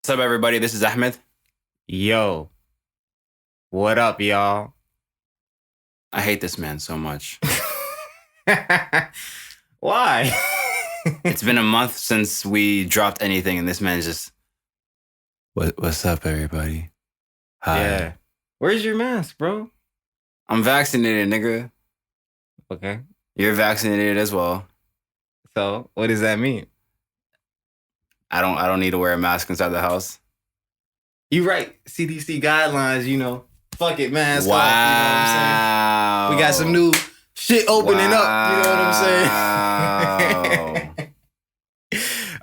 What's up, everybody? This is Ahmed. Yo, what up, y'all? I hate this man so much. Why? It's been a month since we dropped anything, and this man's just, what's up, everybody? Hi. Yeah. Where's your mask, bro? I'm vaccinated, nigga. Okay. You're vaccinated as well. So, what does that mean? I don't need to wear a mask inside the house. You right. CDC guidelines, fuck it, mask Wow. off, you know what I'm saying? We got some new shit opening up, you know what I'm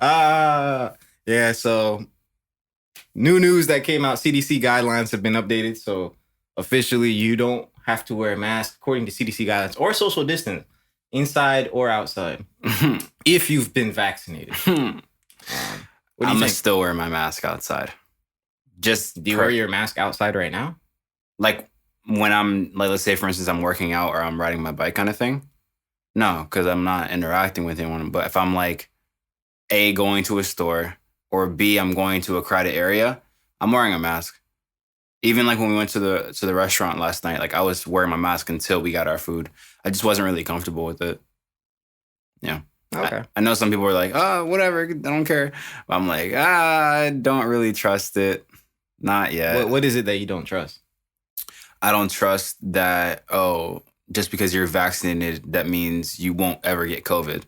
saying? Yeah, so new news that came out, CDC guidelines have been updated, so officially you don't have to wear a mask according to CDC guidelines or social distance, inside or outside, if you've been vaccinated. What do you I'm think? still wear my mask outside. Just Do you wear your mask outside right now? like when I'm like, let's say for instance, I'm working out or I'm riding my bike kind of thing. No, because I'm not interacting with anyone. But if I'm like A, going to a store, or B, I'm going to a crowded area, I'm wearing a mask. Even like when we went to the restaurant last night, like I was wearing my mask until we got our food. I just wasn't really comfortable with it. Yeah. Okay. I know some people are like, oh, whatever, I don't care. But I'm like, I don't really trust it. Not yet. What is it that you don't trust? I don't trust that, just because you're vaccinated, that means you won't ever get COVID.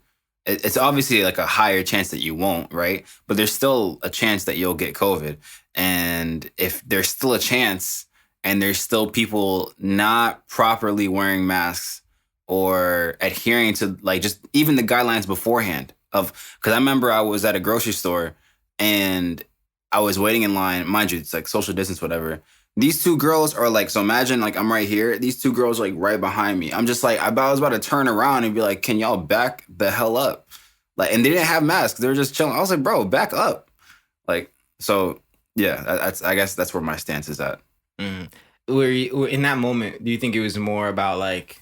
It's obviously like a higher chance that you won't, right? But there's still a chance that you'll get COVID. And if there's still a chance and there's still people not properly wearing masks or adhering to like just even the guidelines beforehand because I remember I was at a grocery store and I was waiting in line. Mind you, it's like social distance, whatever. These two girls are like, so imagine like I'm right here. These two girls are like right behind me. I'm just like, I was about to turn around and be like, can y'all back the hell up? Like, and they didn't have masks. They were just chilling. I was like, bro, back up. Like, so yeah, I guess that's where my stance is at. Were you, in that moment, do you think it was more about like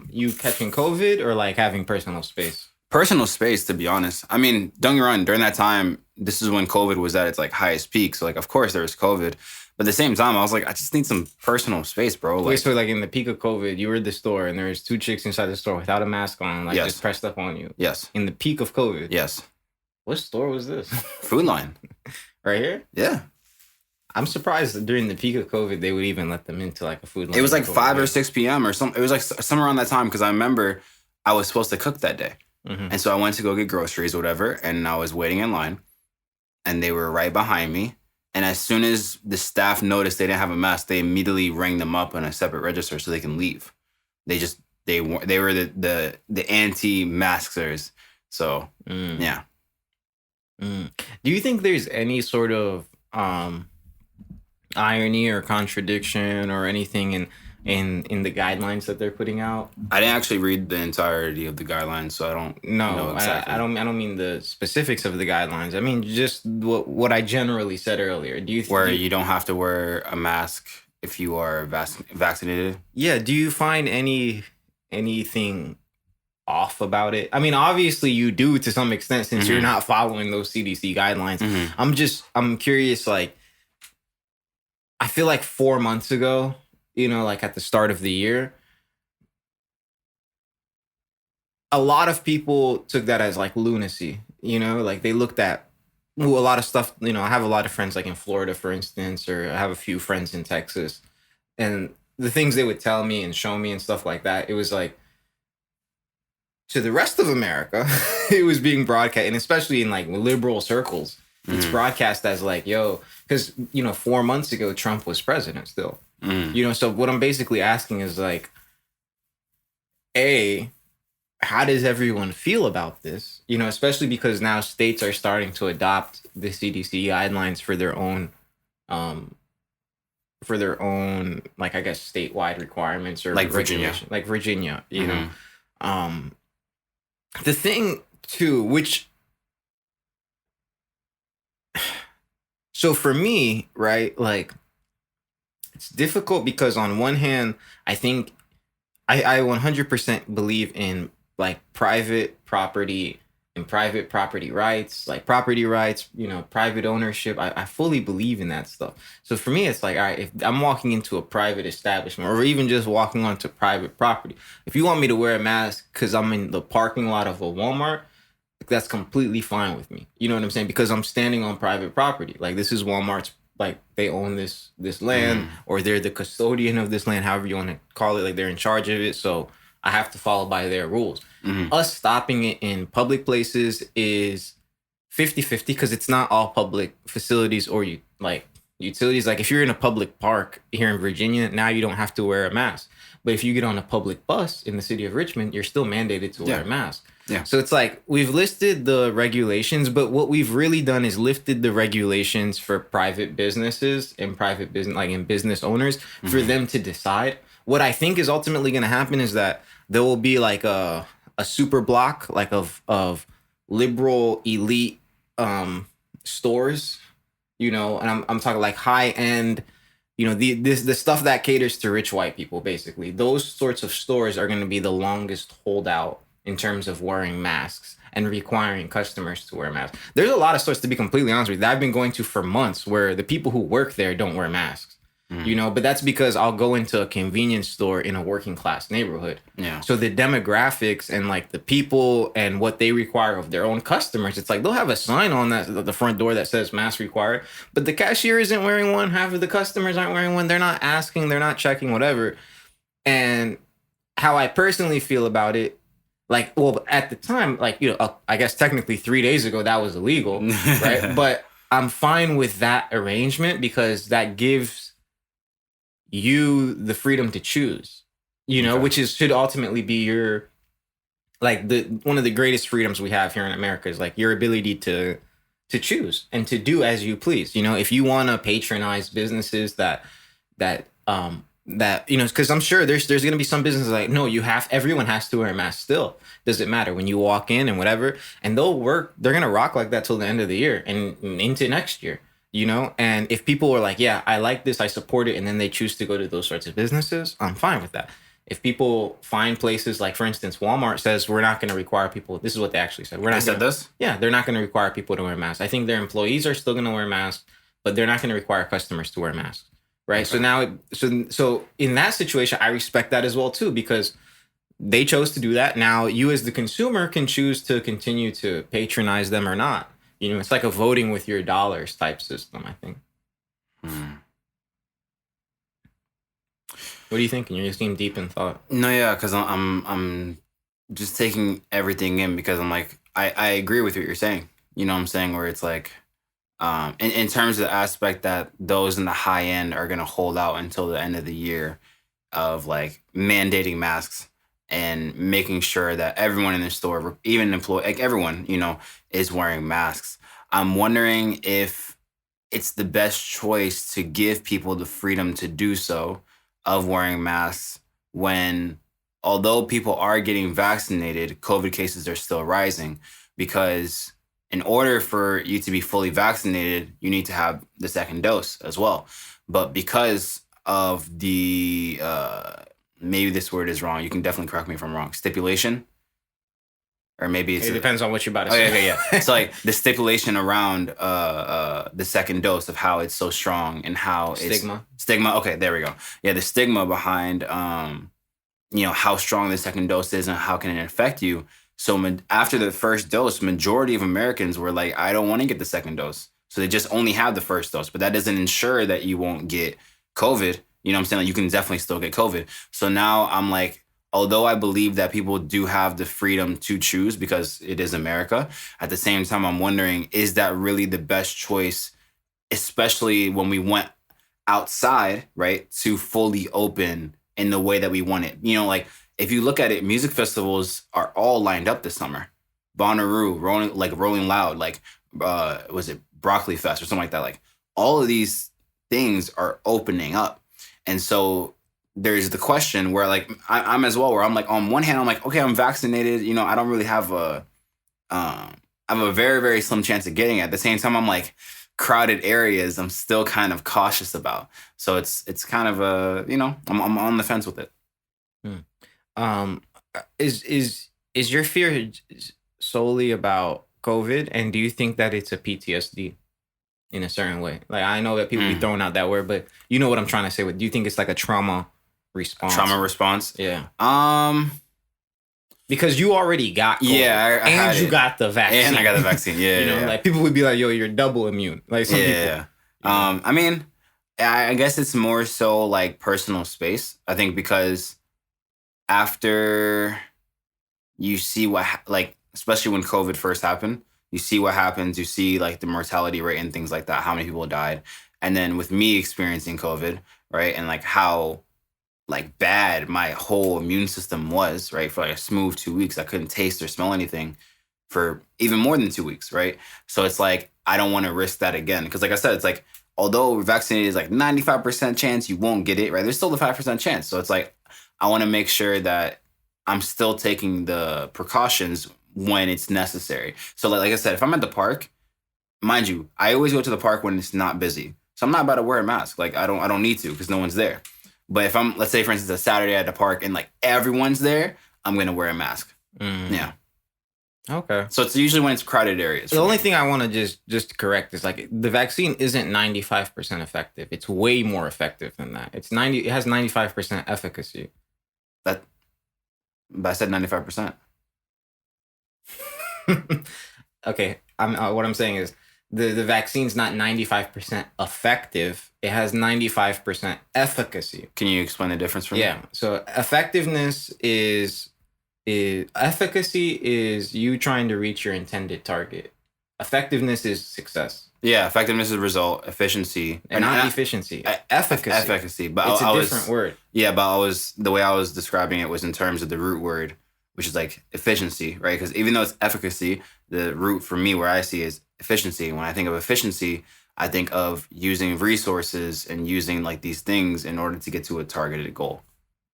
you catching COVID or like having personal space? Personal space, to be honest. I mean, don't get me wrong, during that time, this is when COVID was at its like highest peak. So like, of course there was COVID. But at the same time, I was like, I just need some personal space, bro. Like, Wait, so like in the peak of COVID, you were at the store and there was two chicks inside the store without a mask on, like Yes. just pressed up on you. Yes. In the peak of COVID. Yes. What store was this? Food line. Right here? Yeah. I'm surprised that during the peak of COVID, they would even let them into like a food line. It was like over 5 there. or 6 p.m. or something. It was like somewhere around that time because I remember I was supposed to cook that day. Mhm. And so I went to go get groceries or whatever. And I was waiting in line and they were right behind me. And as soon as the staff noticed they didn't have a mask, they immediately rang them up on a separate register so they can leave. They were the anti-maskers. So yeah. Do you think there's any sort of irony or contradiction or anything in the guidelines that they're putting out? I didn't actually read the entirety of the guidelines, so I don't know exactly. I don't mean the specifics of the guidelines. I mean just what I generally said earlier. Do you you don't have to wear a mask if you are vaccinated? Yeah, do you find anything off about it? I mean, obviously you do to some extent since you're not following those CDC guidelines. I'm curious, like, I feel like 4 months ago, like at the start of the year, a lot of people took that as like lunacy, like they looked at a lot of stuff. I have a lot of friends like in Florida, for instance, or I have a few friends in Texas, and the things they would tell me and show me and stuff like that, it was like, to the rest of America, it was being broadcast, and especially in like liberal circles, it's broadcast as like, yo, because 4 months ago Trump was president still. So what I'm basically asking is like, A, how does everyone feel about this? Especially because now states are starting to adopt the CDC guidelines for their own like, I guess, statewide requirements or Like Virginia. regulation. Like Virginia, the thing too, which, so for me, right, like, it's difficult because on one hand, I think I 100% believe in like private property and private property rights, like property rights, private ownership. I fully believe in that stuff. So for me, it's like, all right, if I'm walking into a private establishment or even just walking onto private property, if you want me to wear a mask because I'm in the parking lot of a Walmart, that's completely fine with me. You know what I'm saying? Because I'm standing on private property. Like, this is Walmart's, like, they own this land, or they're the custodian of this land, however you want to call it. Like, they're in charge of it. So I have to follow by their rules. Us stopping it in public places is 50-50 because it's not all public facilities or utilities. Like, if you're in a public park here in Virginia, now you don't have to wear a mask. But if you get on a public bus in the city of Richmond, you're still mandated to wear a mask. Yeah. So it's like we've listed the regulations, but what we've really done is lifted the regulations for private businesses and private business, like in business owners, for them to decide. What I think is ultimately going to happen is that there will be like a super block, like of liberal elite stores, and I'm talking like high end, the stuff that caters to rich white people, basically. Those sorts of stores are going to be the longest holdout in terms of wearing masks and requiring customers to wear masks. There's a lot of stores, to be completely honest with you, that I've been going to for months where the people who work there don't wear masks. But that's because I'll go into a convenience store in a working class neighborhood. Yeah. So the demographics and like the people and what they require of their own customers, it's like they'll have a sign on the front door that says mask required, but the cashier isn't wearing one. Half of the customers aren't wearing one. They're not asking, they're not checking, whatever. And how I personally feel about it, like, well, at the time, like, I guess technically 3 days ago, that was illegal, right? But I'm fine with that arrangement because that gives you the freedom to choose, which should ultimately be your, like, one of the greatest freedoms we have here in America is like your ability to choose and to do as you please. If you want to patronize businesses that because I'm sure there's going to be some businesses like, no, everyone has to wear a mask still. Doesn't matter when you walk in and whatever, and they're going to rock like that till the end of the year and into next year, and if people are like, yeah, I like this, I support it, and then they choose to go to those sorts of businesses, I'm fine with that. If people find places like, for instance, Walmart says we're not going to require people, this is what they actually said. We're not said this? Yeah, they're not going to require people to wear masks. I think their employees are still going to wear masks, but they're not going to require customers to wear masks. Right. Okay. So now, so in that situation, I respect that as well, too, because they chose to do that. Now, you as the consumer can choose to continue to patronize them or not. It's like a voting with your dollars type system, I think. What are you thinking? You just seem deep in thought. No, yeah, because I'm just taking everything in because I'm like, I agree with what you're saying. You know what I'm saying? Where it's like, in terms of the aspect that those in the high end are going to hold out until the end of the year of like mandating masks and making sure that everyone in the store, even like everyone, is wearing masks. I'm wondering if it's the best choice to give people the freedom to do so of wearing masks when, although people are getting vaccinated, COVID cases are still rising because in order for you to be fully vaccinated, you need to have the second dose as well. But because of the, maybe this word is wrong, you can definitely correct me if I'm wrong, stipulation? Or maybe it depends on what you're about to say. Okay, yeah. So like the stipulation around the second dose of how it's so strong and how stigma. Okay, there we go. Yeah, the stigma behind, how strong the second dose is and how can it affect you. So after the first dose, majority of Americans were like, I don't want to get the second dose. So they just only have the first dose, but that doesn't ensure that you won't get COVID. You know what I'm saying? Like, you can definitely still get COVID. So now I'm like, although I believe that people do have the freedom to choose because it is America, at the same time, I'm wondering, is that really the best choice, especially when we went outside, right, to fully open in the way that we want it? Like, if you look at it, music festivals are all lined up this summer. Bonnaroo, Rolling Loud, like, was it Broccoli Fest or something like that? Like, all of these things are opening up. And so there's the question where, like, I'm as well, where I'm like, on one hand, I'm like, okay, I'm vaccinated. I don't really have I have a very, very slim chance of getting it. At the same time, I'm like, crowded areas, I'm still kind of cautious about. So it's kind of I'm on the fence with it. Is your fear solely about COVID, and do you think that it's a PTSD in a certain way? Like, I know that people be throwing out that word, but you know what I'm trying to say. Do you think it's like a trauma response? Trauma response? Yeah. Because you already got COVID, I and you got the vaccine. And I got the vaccine. Yeah, you know, like people would be like, "Yo, you're double immune." Like some people. Yeah. I mean, I guess it's more so like personal space. I think because after you see like, especially when COVID first happened, you see what happens. You see like the mortality rate and things like that, how many people died. And then with me experiencing COVID, right, and like how like bad my whole immune system was, right, for like a smooth 2 weeks. I couldn't taste or smell anything for even more than 2 weeks, right? So it's like, I don't want to risk that again. Because like I said, it's like, although we're vaccinated is like 95% chance you won't get it, right? There's still the 5% chance. So it's like, I want to make sure that I'm still taking the precautions when it's necessary. So like I said, if I'm at the park, mind you, I always go to the park when it's not busy. So I'm not about to wear a mask. Like I don't need to because no one's there. But if I'm, let's say for instance, a Saturday at the park and like everyone's there, I'm going to wear a mask. Yeah. Okay. So it's usually when it's crowded areas. The only thing I want to just correct is like the vaccine isn't 95% effective. It's way more effective than that. It has 95% efficacy. But I said 95%. Okay. What I'm saying is the vaccine's not 95% effective. It has 95% efficacy. Can you explain the difference for me? Yeah. So effectiveness is efficacy is you trying to reach your intended target. Effectiveness is success. Yeah, effectiveness is result. Efficiency. And not efficiency. Efficacy. Efficacy. But it's a different word. Yeah, but the way I was describing it was in terms of the root word, which is like efficiency, right? Because even though it's efficacy, the root for me where I see is efficiency. When I think of efficiency, I think of using resources and using like these things in order to get to a targeted goal.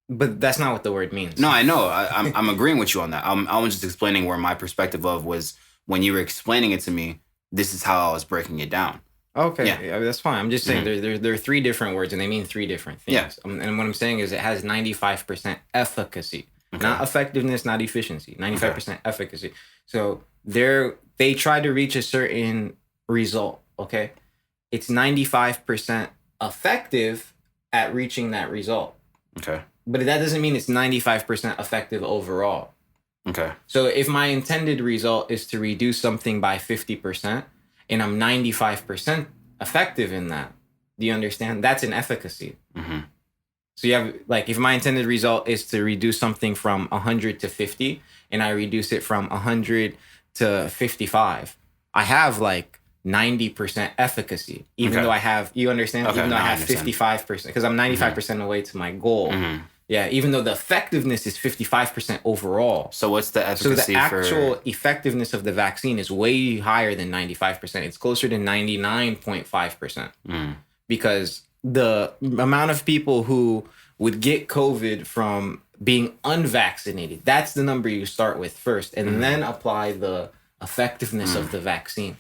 But that's not what the word means. No, I know. I'm agreeing with you on that. I was just explaining where my perspective of was when you were explaining it to me. This is how I was breaking it down. Okay, yeah, that's fine. I'm just saying there are three different words and they mean three different things. Yeah. And what I'm saying is it has 95% efficacy, not effectiveness, not efficiency. 95% efficacy. So they try to reach a certain result. Okay, it's 95% effective at reaching that result. Okay. But that doesn't mean it's 95% effective overall. Okay. So if my intended result is to reduce something by 50% and I'm 95% effective in that, do you understand? That's an efficacy. Mm-hmm. So you have, like, if my intended result is to reduce something from 100 to 50 and I reduce it from 100 to 55, I have like 90% efficacy, even though I have, you understand? Even though I have 55%, because I'm 95% away to my goal. Mm-hmm. Yeah, even though the effectiveness is 55% overall. So what's the efficacy? So the actual effectiveness of the vaccine is way higher than 95%. It's closer to 99.5%. Because the amount of people who would get COVID from being unvaccinated, that's the number you start with first, and then apply the effectiveness of the vaccine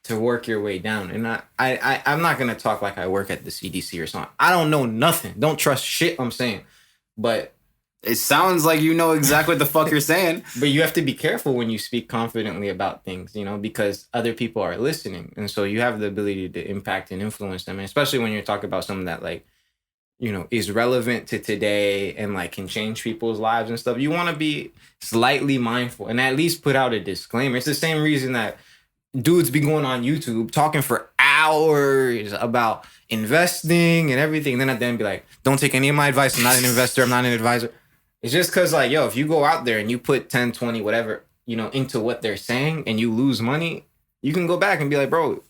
to work your way down. And I'm not going to talk like I work at the CDC or something. I don't know nothing. Don't trust shit I'm saying. But it sounds like you know exactly what the fuck you're saying. But you have to be careful when you speak confidently about things, you know, because other people are listening. And so you have the ability to impact and influence them. And especially when you're talking about something that, like, you know, is relevant to today and like can change people's lives and stuff. You want to be slightly mindful and at least put out a disclaimer. It's the same reason that dudes be going on YouTube talking for hours about investing and everything. And then at the end be like, don't take any of my advice. I'm not an investor. I'm not an advisor. It's just because, like, yo, if you go out there and you put 10, 20, whatever, you know, into what they're saying and you lose money, you can go back and be like, bro,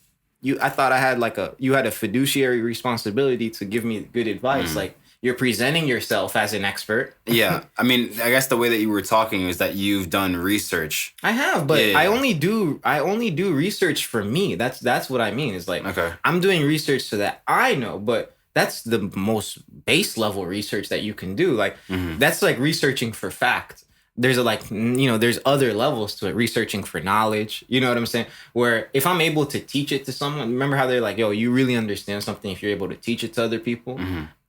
I thought I had you had a fiduciary responsibility to give me good advice. Like, you're presenting yourself as an expert. Yeah. I mean, I guess the way that you were talking is that you've done research. I have, but I only do research for me. That's what I mean. Is like, okay, I'm doing research so that I know, but that's the most base level research that you can do. Like, that's like researching for fact. There's there's other levels to it, researching for knowledge. You know what I'm saying? Where if I'm able to teach it to someone, remember how they're like, yo, you really understand something if you're able to teach it to other people.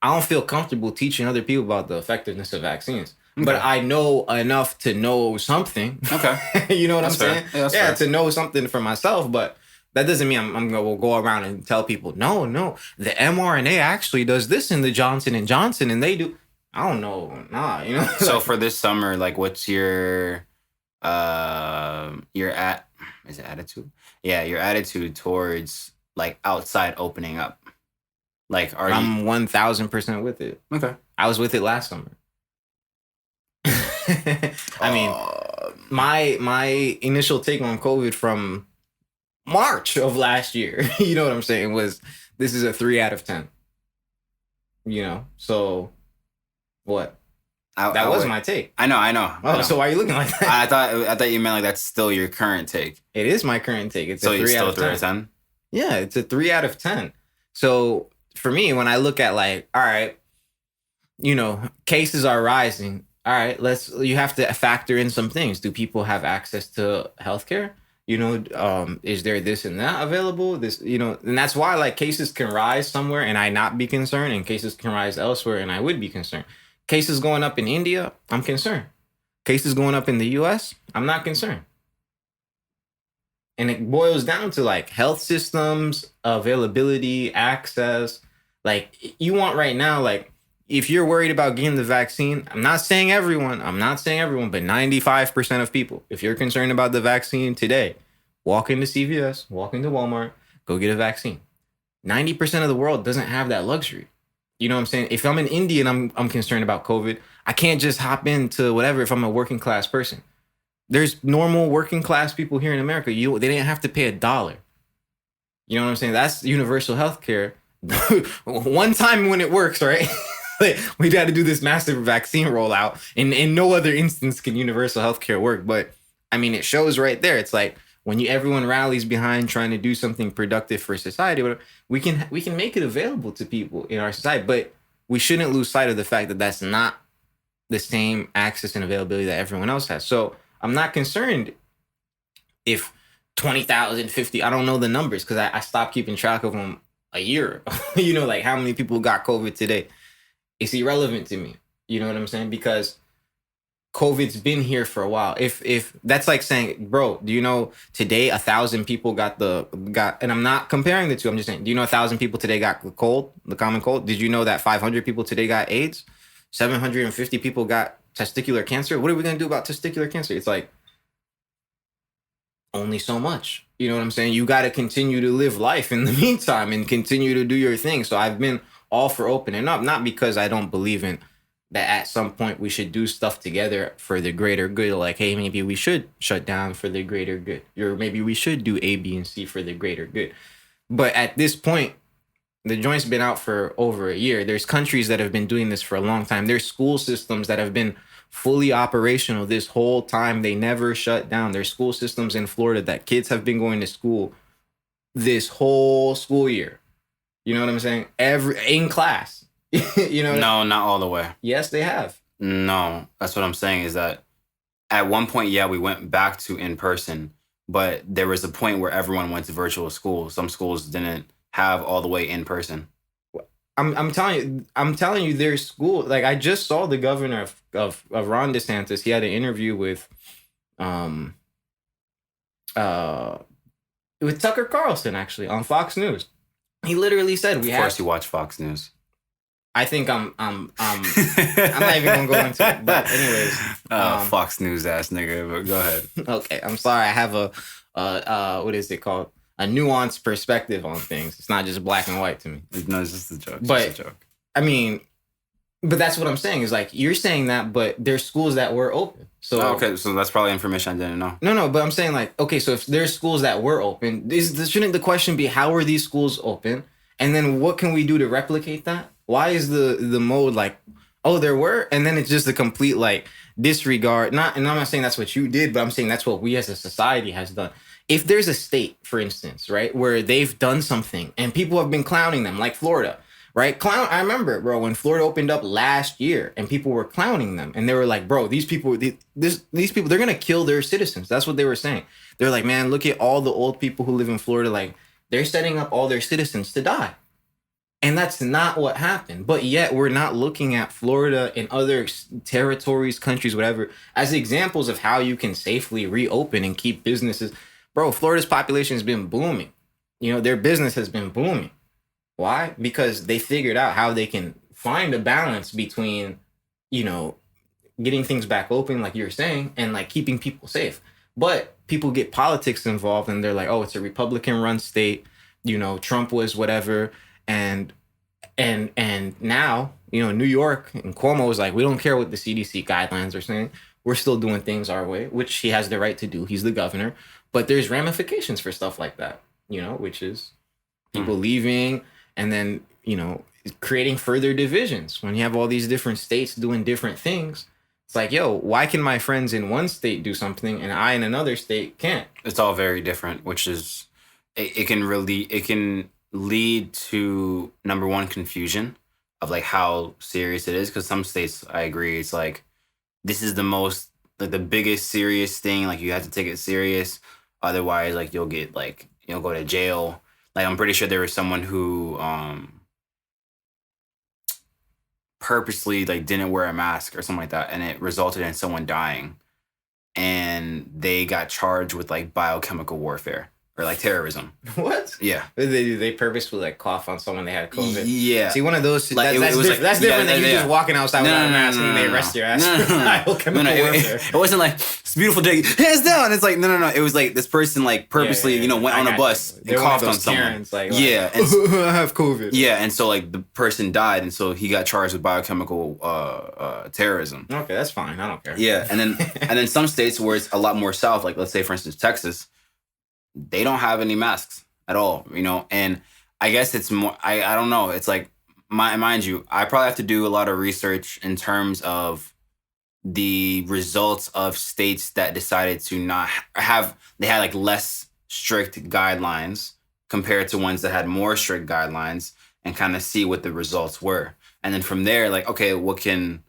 I don't feel comfortable teaching other people about the effectiveness of vaccines. but I know enough to know something. Okay. You know what That's I'm fair. saying? Yeah, that's fair. To know something for myself, but that doesn't mean I'm going to go around and tell people, no, the mRNA actually does this in the Johnson & Johnson, and they do. I don't know. Nah, you know? So for this summer, like, what's your is it attitude? Yeah, your attitude towards, like, outside opening up. Like, I'm 1000% with it. Okay. I was with it last summer. I mean, my initial take on COVID from March of last year, you know what I'm saying, was this is a 3 out of 10. You know, so what? That was my take. I know. Oh, so why are you looking like that? I thought you meant like that's still your current take. It is my current take. It's so a 3 out of 10. 3 out of 10? Yeah, it's a 3 out of 10. So for me, when I look at like, all right, you know, cases are rising. All right, you have to factor in some things. Do people have access to healthcare? You know, is there this and that available? This, you know, and that's why like cases can rise somewhere and I not be concerned, and cases can rise elsewhere and I would be concerned. Cases going up in India, I'm concerned. Cases going up in the US, I'm not concerned. And it boils down to like health systems, availability, access. Like you want right now, like if you're worried about getting the vaccine, I'm not saying everyone, but 95% of people, if you're concerned about the vaccine today, walk into CVS, walk into Walmart, go get a vaccine. 90% of the world doesn't have that luxury. You know what I'm saying? If I'm in India and I'm concerned about COVID, I can't just hop into whatever if I'm a working class person. There's normal working class people here in America. They didn't have to pay $1. You know what I'm saying? That's universal healthcare. One time when it works, right? We got to do this massive vaccine rollout. In no other instance can universal healthcare work. But I mean, it shows right there. It's like when everyone rallies behind trying to do something productive for society, we can make it available to people in our society. But we shouldn't lose sight of the fact that that's not the same access and availability that everyone else has. So I'm not concerned if 20,000, 50, I don't know the numbers because I stopped keeping track of them a year. You know, like how many people got COVID today. It's irrelevant to me. You know what I'm saying? Because COVID's been here for a while. If that's like saying, bro, do you know today 1,000 people got, and I'm not comparing the two. I'm just saying, do you know 1,000 people today got the common cold? Did you know that 500 people today got AIDS? 750 people got testicular cancer? What are we going to do about testicular cancer? It's like only so much. You know what I'm saying? You got to continue to live life in the meantime and continue to do your thing. So I've been all for opening up, not because I don't believe in that at some point we should do stuff together for the greater good. Like, hey, maybe we should shut down for the greater good. Or maybe we should do A, B, and C for the greater good. But at this point, the joint's been out for over a year. There's countries that have been doing this for a long time. There's school systems that have been fully operational this whole time. They never shut down. There's school systems in Florida that kids have been going to school this whole school year. You know what I'm saying? In class. You know? No, not all the way. Yes, they have. No, that's what I'm saying is that at one point, yeah, we went back to in person, but there was a point where everyone went to virtual school. Some schools didn't have all the way in person. I'm telling you, there's school. Like I just saw the governor of Ron DeSantis. He had an interview with Tucker Carlson actually on Fox News. He literally said, "Of course, you watch Fox News." I think I'm not even gonna go into it. But anyways, Fox News ass nigga. But go ahead. Okay, I'm sorry. I have a what is it called? A nuanced perspective on things. It's not just black and white to me. No, it's just a joke. But just a joke. I mean, but that's what I'm saying. Is like you're saying that, but there's schools that were open. So okay, so that's probably information I didn't know. No, but I'm saying like, okay, so if there's schools that were open, shouldn't the question be how are these schools open? And then what can we do to replicate that? Why is the mode like, oh, there were, and then it's just a complete like disregard. And I'm not saying that's what you did, but I'm saying that's what we as a society has done. If there's a state, for instance, right, where they've done something and people have been clowning them, like Florida, right? I remember, bro, when Florida opened up last year and people were clowning them and they were like, bro, these people, they're going to kill their citizens. That's what they were saying. They're like, man, look at all the old people who live in Florida. Like they're setting up all their citizens to die. And that's not what happened. But yet we're not looking at Florida and other territories, countries, whatever, as examples of how you can safely reopen and keep businesses. Bro, Florida's population has been booming. You know, their business has been booming. Why? Because they figured out how they can find a balance between, you know, getting things back open, like you were saying, and like keeping people safe. But people get politics involved and they're like, oh, it's a Republican run state. You know, Trump was whatever. And now, you know, New York and Cuomo is like, we don't care what the CDC guidelines are saying. We're still doing things our way, which he has the right to do. He's the governor. But there's ramifications for stuff like that, you know, which is people leaving and then, you know, creating further divisions. When you have all these different states doing different things, it's like, yo, why can my friends in one state do something and I in another state can't? It's all very different, which is, it can lead to, number one, confusion of like how serious it is. Because some states, I agree, it's like, this is the most, like the biggest serious thing. Like you have to take it serious. Otherwise, like you'll get like, you'll go to jail. Like I'm pretty sure there was someone who purposely like didn't wear a mask or something like that, and it resulted in someone dying, and they got charged with like biochemical warfare or like terrorism. What? Yeah. They purposely like cough on someone they had COVID. Yeah. See, one of those, like, that's different than you just walking outside without a mask and they arrest your ass. It wasn't like, it's a beautiful day, hands down. It's like, no. It was like this person like purposely, you know, went on a bus and coughed on someone. Like, yeah. And I have COVID. Yeah. And so like the person died. And so he got charged with biochemical terrorism. Okay, that's fine. I don't care. Yeah. And then some states where it's a lot more south, like let's say, for instance, Texas, they don't have any masks at all, you know? And I guess it's more, I don't know. It's like, mind you, I probably have to do a lot of research in terms of the results of states that decided to not have, they had like less strict guidelines compared to ones that had more strict guidelines, and kind of see what the results were. And then from there, like, okay, what can,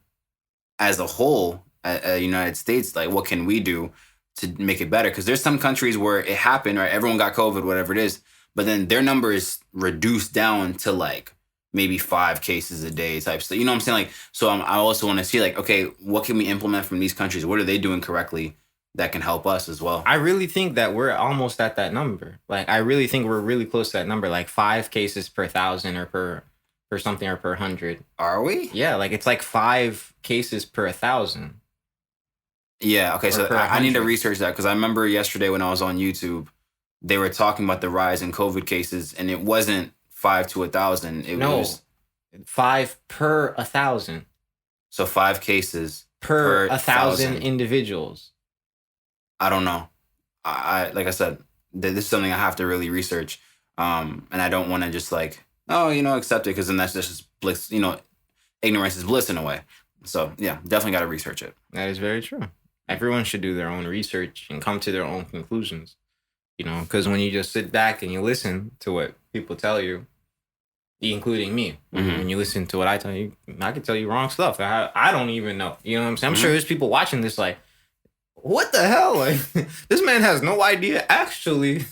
as a whole, United States, like what can we do to make it better? Because there's some countries where it happened, right? Everyone got COVID, whatever it is, but then their number is reduced down to like maybe 5 cases a day type stuff. You know what I'm saying? Like, so I also want to see like, okay, what can we implement from these countries? What are they doing correctly that can help us as well? I really think that we're almost at that number. Like, I really think we're really close to that number, like 5 cases per 1,000 or per something or per 100. Are we? Yeah, like it's like 5 cases per 1,000. Yeah, okay, so I need to research that, because I remember yesterday when I was on YouTube, they were talking about the rise in COVID cases, and it wasn't 5 to 1,000. It was 5 per 1,000. So 5 cases per 1,000 individuals. I don't know. I like I said, this is something I have to really research, and I don't want to just like, oh, you know, accept it, because then that's just bliss. You know, ignorance is bliss in a way. So yeah, definitely got to research it. That is very true. Everyone should do their own research and come to their own conclusions, you know, because when you just sit back and you listen to what people tell you, including me, when you listen to what I tell you, I can tell you wrong stuff. I don't even know. You know what I'm saying? I'm sure there's people watching this like, what the hell? Like, this man has no idea, actually.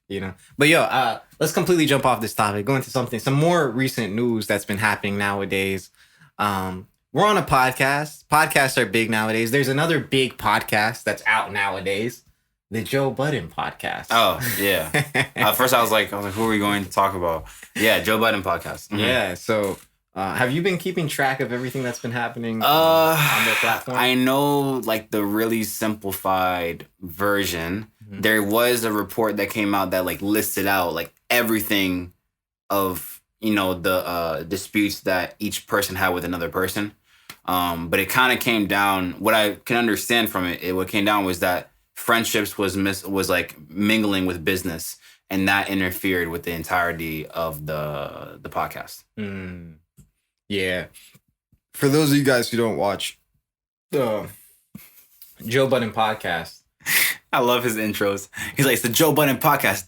You know? But yo, let's completely jump off this topic, go into some more recent news that's been happening nowadays. We're on a podcast. Podcasts are big nowadays. There's another big podcast that's out nowadays, the Joe Budden Podcast. Oh, yeah. At first I was like, who are we going to talk about? Yeah, Joe Budden Podcast. Mm-hmm. Yeah, so have you been keeping track of everything that's been happening on their platform? I know, like, the really simplified version. Mm-hmm. There was a report that came out that, like, listed out, like, everything of, you know, the disputes that each person had with another person. But it kind of came down, what I can understand from it, what came down was that friendships was like mingling with business, and that interfered with the entirety of the podcast. Yeah. For those of you guys who don't watch the Joe Budden Podcast, I love his intros. He's like, it's the Joe Budden Podcast.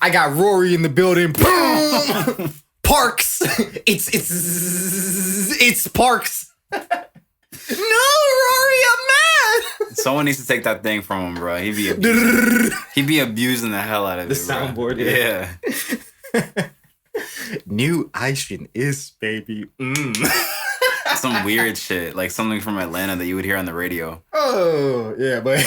I got Rory in the building. Parks. It's Parks. No, Rory, I'm mad. Someone needs to take that thing from him, bro. He'd be abusing the hell out of the it, soundboard. Yeah. New Aishin is baby. Some weird shit, like something from Atlanta that you would hear on the radio. Oh yeah, but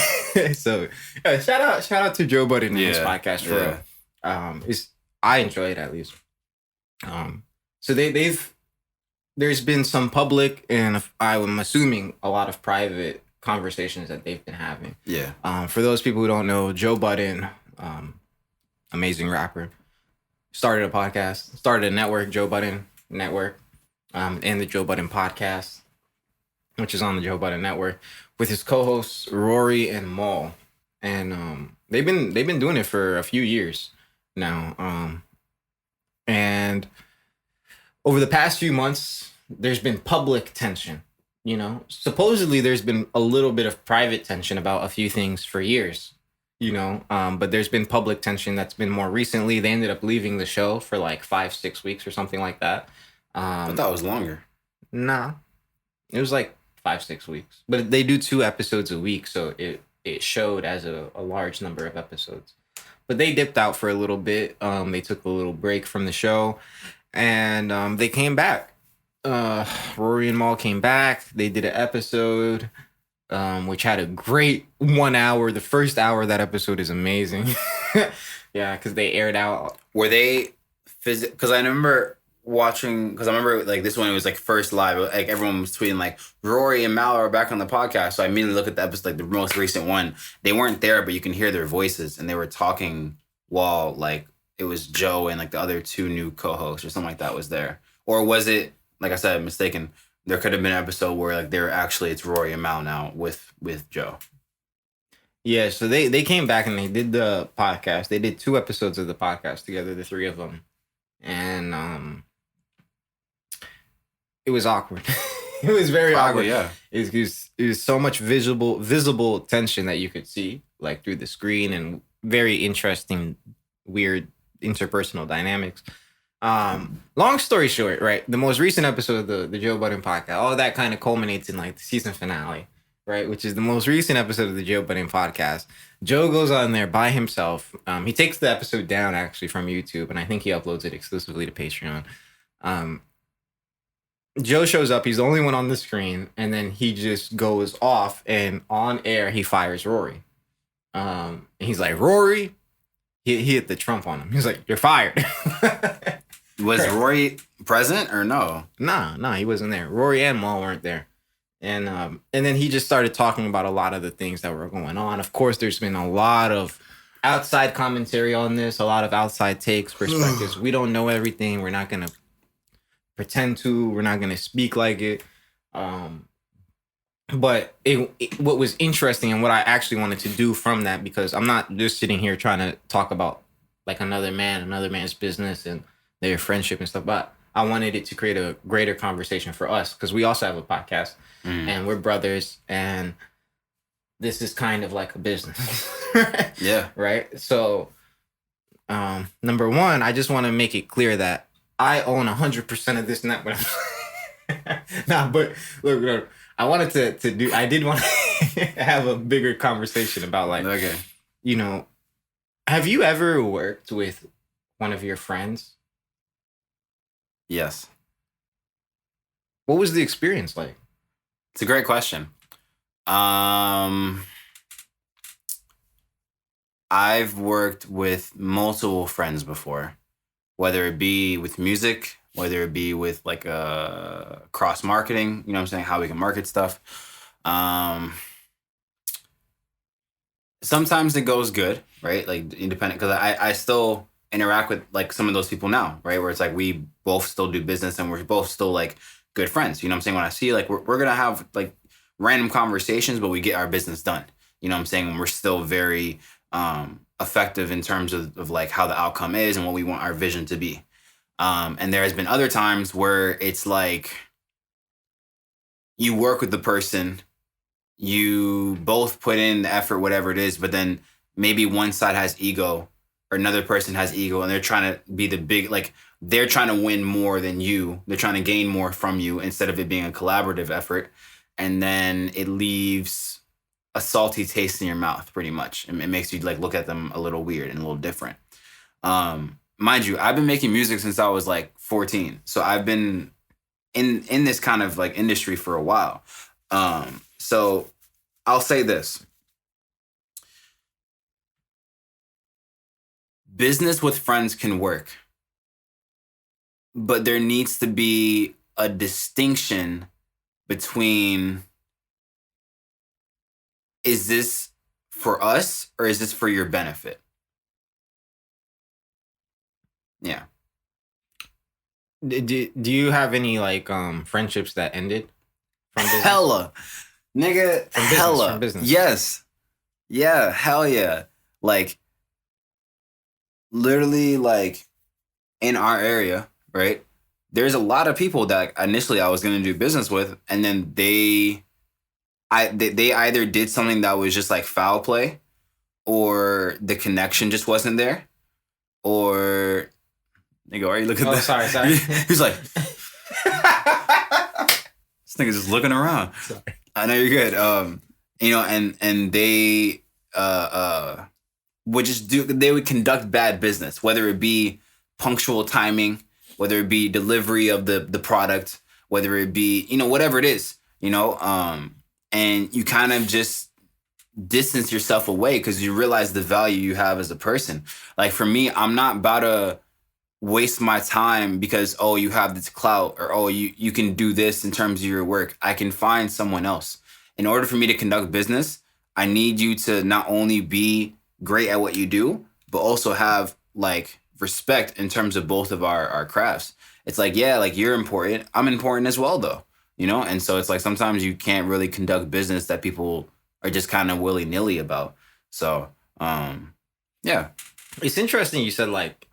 so shout out to Joe Budden and his podcast for real. I enjoy it at least. So there's been some public and I'm assuming a lot of private conversations that they've been having. Yeah. For those people who don't know, Joe Budden, amazing rapper, started a podcast, started a network, Joe Budden Network, and the Joe Budden Podcast, which is on the Joe Budden Network, with his co-hosts Rory and Mal, and they've been doing it for a few years now, and over the past few months, there's been public tension. You know, supposedly there's been a little bit of private tension about a few things for years. You know, but there's been public tension that's been more recently. They ended up leaving the show for like 5-6 weeks or something like that. I thought it was longer. Nah, it was like 5-6 weeks. But they do 2 episodes a week, so it showed as a large number of episodes. But they dipped out for a little bit. They took a little break from the show, and they came back. Rory and Mal came back. They did an episode, which had a great 1 hour. The first hour of that episode is amazing. Yeah, because they aired out. Were they because I remember watching, because I remember like this one, it was like first live, like everyone was tweeting like Rory and Mal are back on the podcast. So I immediately looked at the episode, like the most recent one. They weren't there, but you can hear their voices, and they were talking while like it was Joe and like the other 2 new co-hosts or something like that was there. Or was it, like I said, mistaken? There could have been an episode where like it's Rory and Mal now with Joe. Yeah, so they came back and they did the podcast. They did 2 episodes of the podcast together, the 3 of them. And it was awkward. It was very awkward. Yeah. It was so much visible tension that you could see like through the screen, and very interesting, weird interpersonal dynamics. Long story short, right? The most recent episode of the Joe Budden podcast, all of that kind of culminates in like the season finale, right? Which is the most recent episode of the Joe Budden podcast. Joe goes on there by himself. He takes the episode down actually from YouTube, and I think he uploads it exclusively to Patreon. Joe shows up. He's the only one on the screen, and then he just goes off, and on air he fires Rory. And he's like, Rory, he hit the Trump on him. He's like, you're fired. Was Rory present or no? Nah, he wasn't there. Rory and Mal weren't there. And then he just started talking about a lot of the things that were going on. Of course, there's been a lot of outside commentary on this, a lot of outside takes, perspectives. We don't know everything. We're not going to pretend to. We're not going to speak like it. But what was interesting, and what I actually wanted to do from that, because I'm not just sitting here trying to talk about like another man's business and their friendship and stuff, but I wanted it to create a greater conversation for us, because we also have a podcast and we're brothers, and this is kind of like a business. Yeah. Right? So, number one, I just want to make it clear that I own 100% of this network. Nah, but look, I wanted I did want to have a bigger conversation about like, okay, you know, have you ever worked with one of your friends? Yes. What was the experience like? It's a great question. I've worked with multiple friends before, whether it be with music, whether it be with like cross marketing, you know what I'm saying, how we can market stuff. Sometimes it goes good, right? Like independent, because I still interact with like some of those people now, right? Where it's like we both still do business and we're both still like good friends. You know what I'm saying? When I see like we're gonna have like random conversations, but we get our business done. You know what I'm saying? And we're still very effective in terms of like how the outcome is and what we want our vision to be. And there has been other times where it's like you work with the person, you both put in the effort, whatever it is, but then maybe one side has ego or another person has ego, and they're trying to be the big, like they're trying to win more than you. They're trying to gain more from you instead of it being a collaborative effort. And then it leaves a salty taste in your mouth, pretty much. It makes you like look at them a little weird and a little different. Mind you, I've been making music since I was like 14. So I've been in this kind of like industry for a while. So I'll say this. Business with friends can work, but there needs to be a distinction between, is this for us or is this for your benefit? Yeah. Do you have any like friendships that ended from business? Hella. Nigga, from business, hella. From business. Yes. Yeah, hell yeah. Like, literally, like, in our area, right? There's a lot of people that initially I was going to do business with, and then they either did something that was just like foul play, or the connection just wasn't there, or nigga, are you looking at that? Sorry. He's like, this nigga's just looking around. Sorry. I know you're good. You know, and they would just they would conduct bad business, whether it be punctual timing, whether it be delivery of the product, whether it be, you know, whatever it is, you know, and you kind of just distance yourself away because you realize the value you have as a person. Like for me, I'm not about to waste my time because, oh, you have this clout, or, oh, you can do this in terms of your work. I can find someone else. In order for me to conduct business, I need you to not only be great at what you do, but also have like respect in terms of both of our crafts. It's like, yeah, like you're important. I'm important as well though, you know? And so it's like, sometimes you can't really conduct business that people are just kind of willy-nilly about. So, yeah. It's interesting you said like,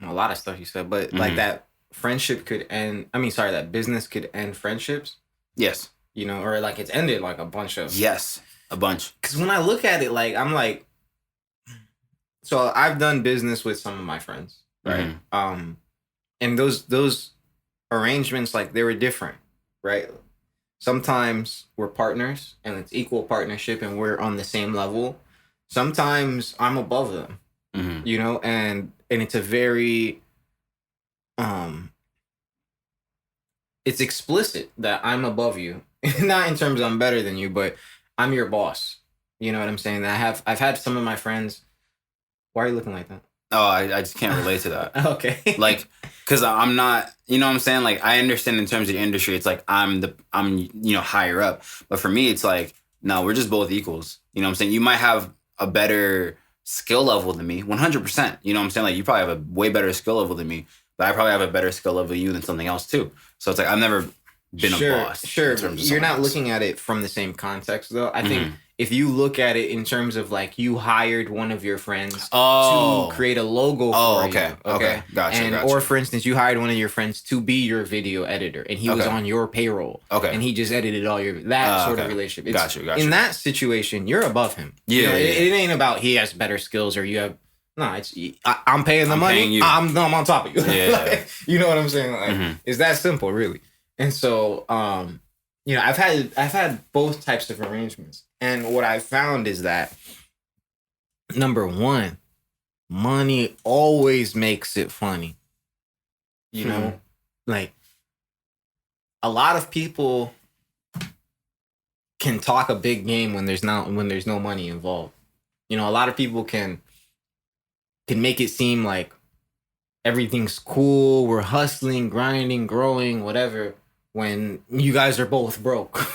a lot of stuff you said, but like that friendship could end. I mean, sorry, that business could end friendships. Yes. You know, or like it's ended like a bunch of. Yes, a bunch. Because when I look at it, like I'm like, so I've done business with some of my friends, right? And those arrangements, like they were different, right? Sometimes we're partners and it's equal partnership and we're on the same level. Sometimes I'm above them, you know, and it's a very, it's explicit that I'm above you, not in terms of I'm better than you, but I'm your boss. You know what I'm saying? I've had some of my friends. Why are you looking like that? Oh, I just can't relate to that. Okay. Like, cause I'm not, you know what I'm saying? Like, I understand in terms of the industry, it's like I'm you know, higher up. But for me, it's like, no, we're just both equals. You know what I'm saying? You might have a better skill level than me, 100%. You know what I'm saying? Like, you probably have a way better skill level than me, but I probably have a better skill level than you than something else too. So it's like, I've never been a boss. Sure. You're not looking at it from the same context though. I think if you look at it in terms of like you hired one of your friends to create a logo for you. Okay. Gotcha. Or for instance, you hired one of your friends to be your video editor and he was on your payroll. Okay. And he just edited all your, that sort of relationship. Gotcha. In that situation, you're above him. Yeah. You know, it ain't about he has better skills or you have, no, it's I'm paying the money. I'm on top of you. Yeah. Like, you know what I'm saying? Like, it's that simple, really. And so, you know, I've had both types of arrangements. And what I found is that, number one, money always makes it funny. You know, like a lot of people can talk a big game when there's no money involved. You know, a lot of people can make it seem like everything's cool, we're hustling, grinding, growing, whatever, when you guys are both broke.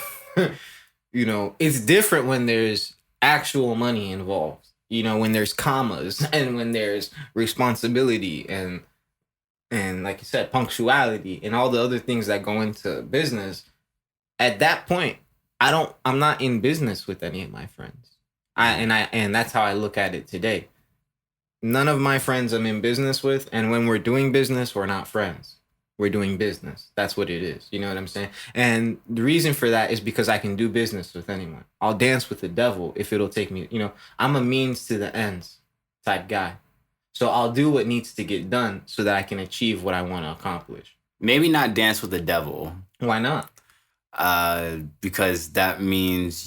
You know, it's different when there's actual money involved, you know, when there's commas and when there's responsibility and like you said, punctuality and all the other things that go into business. At that point, I'm not in business with any of my friends. And that's how I look at it today. None of my friends I'm in business with. And when we're doing business, we're not friends. We're doing business. That's what it is. You know what I'm saying? And the reason for that is because I can do business with anyone. I'll dance with the devil if it'll take me, you know, I'm a means to the ends type guy. So I'll do what needs to get done so that I can achieve what I want to accomplish. Maybe not dance with the devil. Why not? Because that means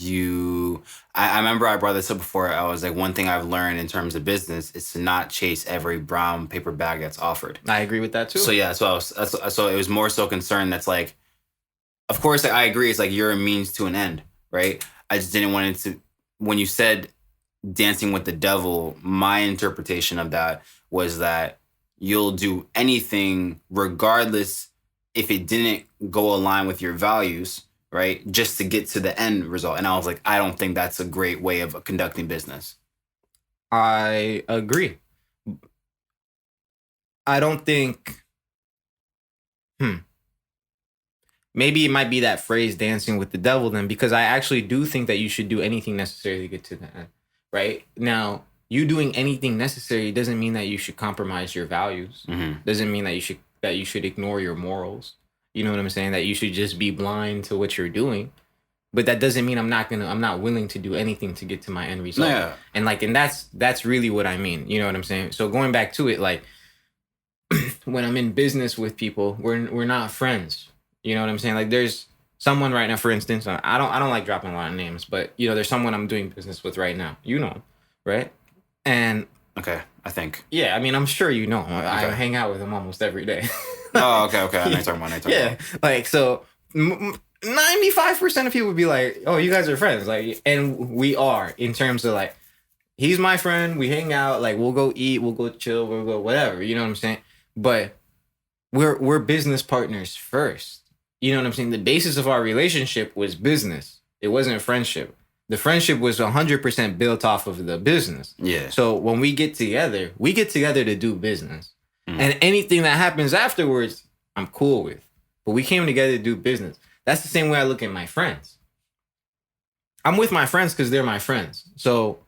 I remember I brought this up before. I was like, one thing I've learned in terms of business is to not chase every brown paper bag that's offered. I agree with that too. So yeah, so it was more so concerned that's like, of course I agree. It's like you're a means to an end, right? I just didn't want it to, when you said dancing with the devil, my interpretation of that was that you'll do anything regardless if it didn't go align with your values, right? Just to get to the end result. And I was like, I don't think that's a great way of conducting business. I agree. I don't think, maybe it might be that phrase dancing with the devil then, because I actually do think that you should do anything necessary to get to the end, right? Now, you doing anything necessary doesn't mean that you should compromise your values. Doesn't mean that you should ignore your morals. You know what I'm saying? That you should just be blind to what you're doing. But that doesn't mean I'm not willing to do anything to get to my end result. Yeah. And that's really what I mean. You know what I'm saying? So going back to it, like when I'm in business with people, we're not friends. You know what I'm saying? Like there's someone right now, for instance, I don't like dropping a lot of names, but you know, there's someone I'm doing business with right now. You know, right? And okay, I think. Yeah, I mean, I'm sure you know. I hang out with him almost every day. Oh, okay. I know you're talking about. Yeah, like so 95% of people would be like, "Oh, you guys are friends." Like, and we are in terms of like, he's my friend. We hang out. Like, we'll go eat. We'll go chill. We'll go whatever. You know what I'm saying? But we're business partners first. You know what I'm saying? The basis of our relationship was business. It wasn't friendship. The friendship was 100% built off of the business. Yeah. So when we get together to do business. And anything that happens afterwards, I'm cool with. But we came together to do business. That's the same way I look at my friends. I'm with my friends because they're my friends. So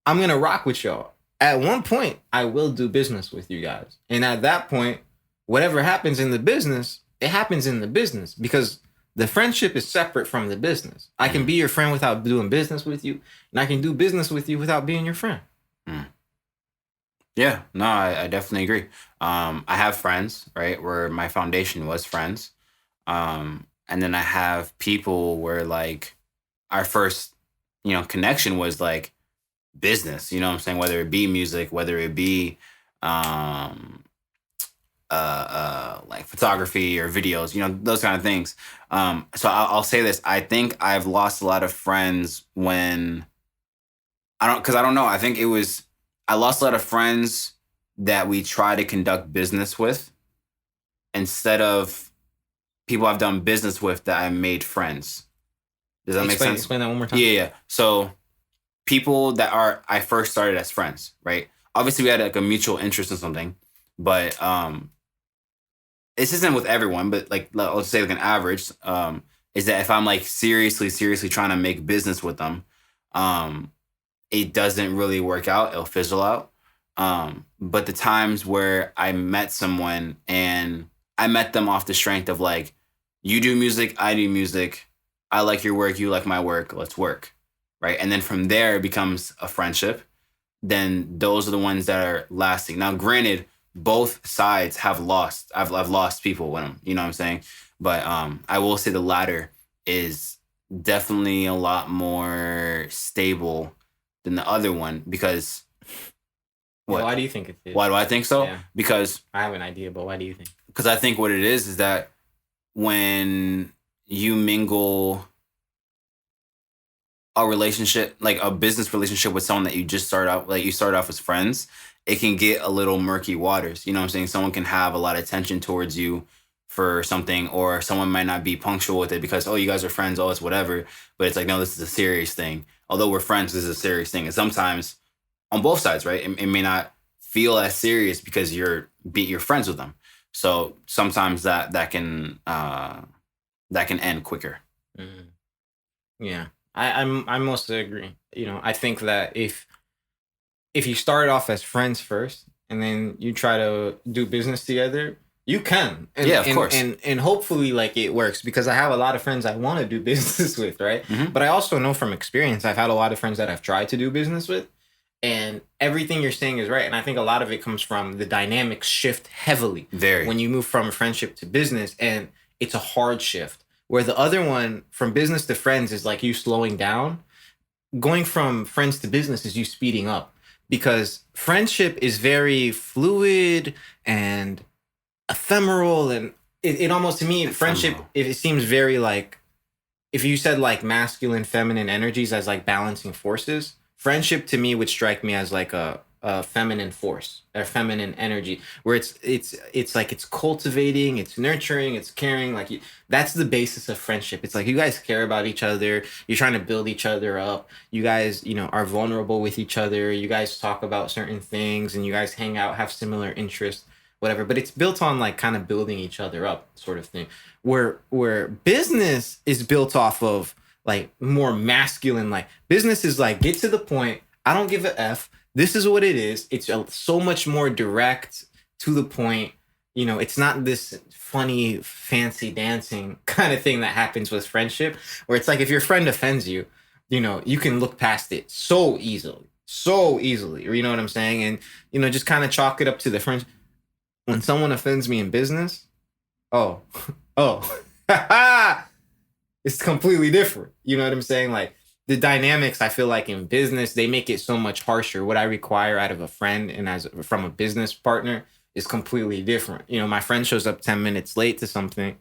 I'm going to rock with y'all. At one point, I will do business with you guys. And at that point, whatever happens in the business, it happens in the business because the friendship is separate from the business. I can be your friend without doing business with you, and I can do business with you without being your friend. Yeah, no, I definitely agree. I have friends, right, where my foundation was friends. And then I have people where like our first, connection was like business, you know what I'm saying? Whether it be music, whether it be like photography or videos, those kind of things. So I'll say this. I think I've lost a lot of friends when I don't know. I think I lost a lot of friends that we try to conduct business with instead of people I've done business with that I made friends. Does that make sense? Explain that one more time. Yeah. So people that I first started as friends, right? Obviously we had like a mutual interest in something, but this isn't with everyone, but like, let's say like an average, is that if I'm like seriously trying to make business with them, it doesn't really work out. It'll fizzle out. But the times where I met someone and I met them off the strength of like, you do music, I do music. I like your work, you like my work, let's work. Right. And then from there it becomes a friendship. Then those are the ones that are lasting. Now, granted, both sides have lost. I've lost people with them. You know what I'm saying? But I will say the latter is definitely a lot more stable than the other one because. What? Why do you think it is? Why do I think so? Yeah. Because I have an idea, but why do you think? Because I think what it is that when you mingle a relationship, like a business relationship with someone that you just start off as friends, it can get a little murky waters. You know what I'm saying? Someone can have a lot of tension towards you for something, or someone might not be punctual with it because, oh, you guys are friends, oh, it's whatever. But it's like, no, this is a serious thing. Although we're friends, this is a serious thing. And sometimes on both sides, right, it may not feel as serious because you're friends with them. So sometimes that can end quicker. Yeah, I mostly agree. I think that if you start off as friends first and then you try to do business together, you can. Of course. And hopefully like it works because I have a lot of friends I want to do business with, right? Mm-hmm. But I also know from experience, I've had a lot of friends that I've tried to do business with. And everything you're saying is right. And I think a lot of it comes from the dynamics shift heavily. Very. When you move from friendship to business, and it's a hard shift Where the other one, from business to friends, is like you slowing down. Going from friends to business is you speeding up, because friendship is very fluid and ephemeral, and it almost, to me, friendship, it seems very like, if you said like masculine, feminine energies as like balancing forces, friendship to me would strike me as like a feminine force, a feminine energy, where it's like it's cultivating, it's nurturing, it's caring. Like that's the basis of friendship. It's like you guys care about each other. You're trying to build each other up. You guys, are vulnerable with each other. You guys talk about certain things, and you guys hang out, have similar interests, whatever. But it's built on like kind of building each other up, sort of thing. Where business is built off of like more masculine. Like business is like, get to the point. I don't give a F. This is what it is. It's so much more direct, to the point. It's not this funny, fancy dancing kind of thing that happens with friendship, where it's like if your friend offends you, you can look past it so easily. You know what I'm saying? And, just kind of chalk it up to the friends. When someone offends me in business, oh, it's completely different. You know what I'm saying? Like, the dynamics, I feel like in business, they make it so much harsher. What I require out of a friend and from a business partner is completely different. My friend shows up 10 minutes late to something.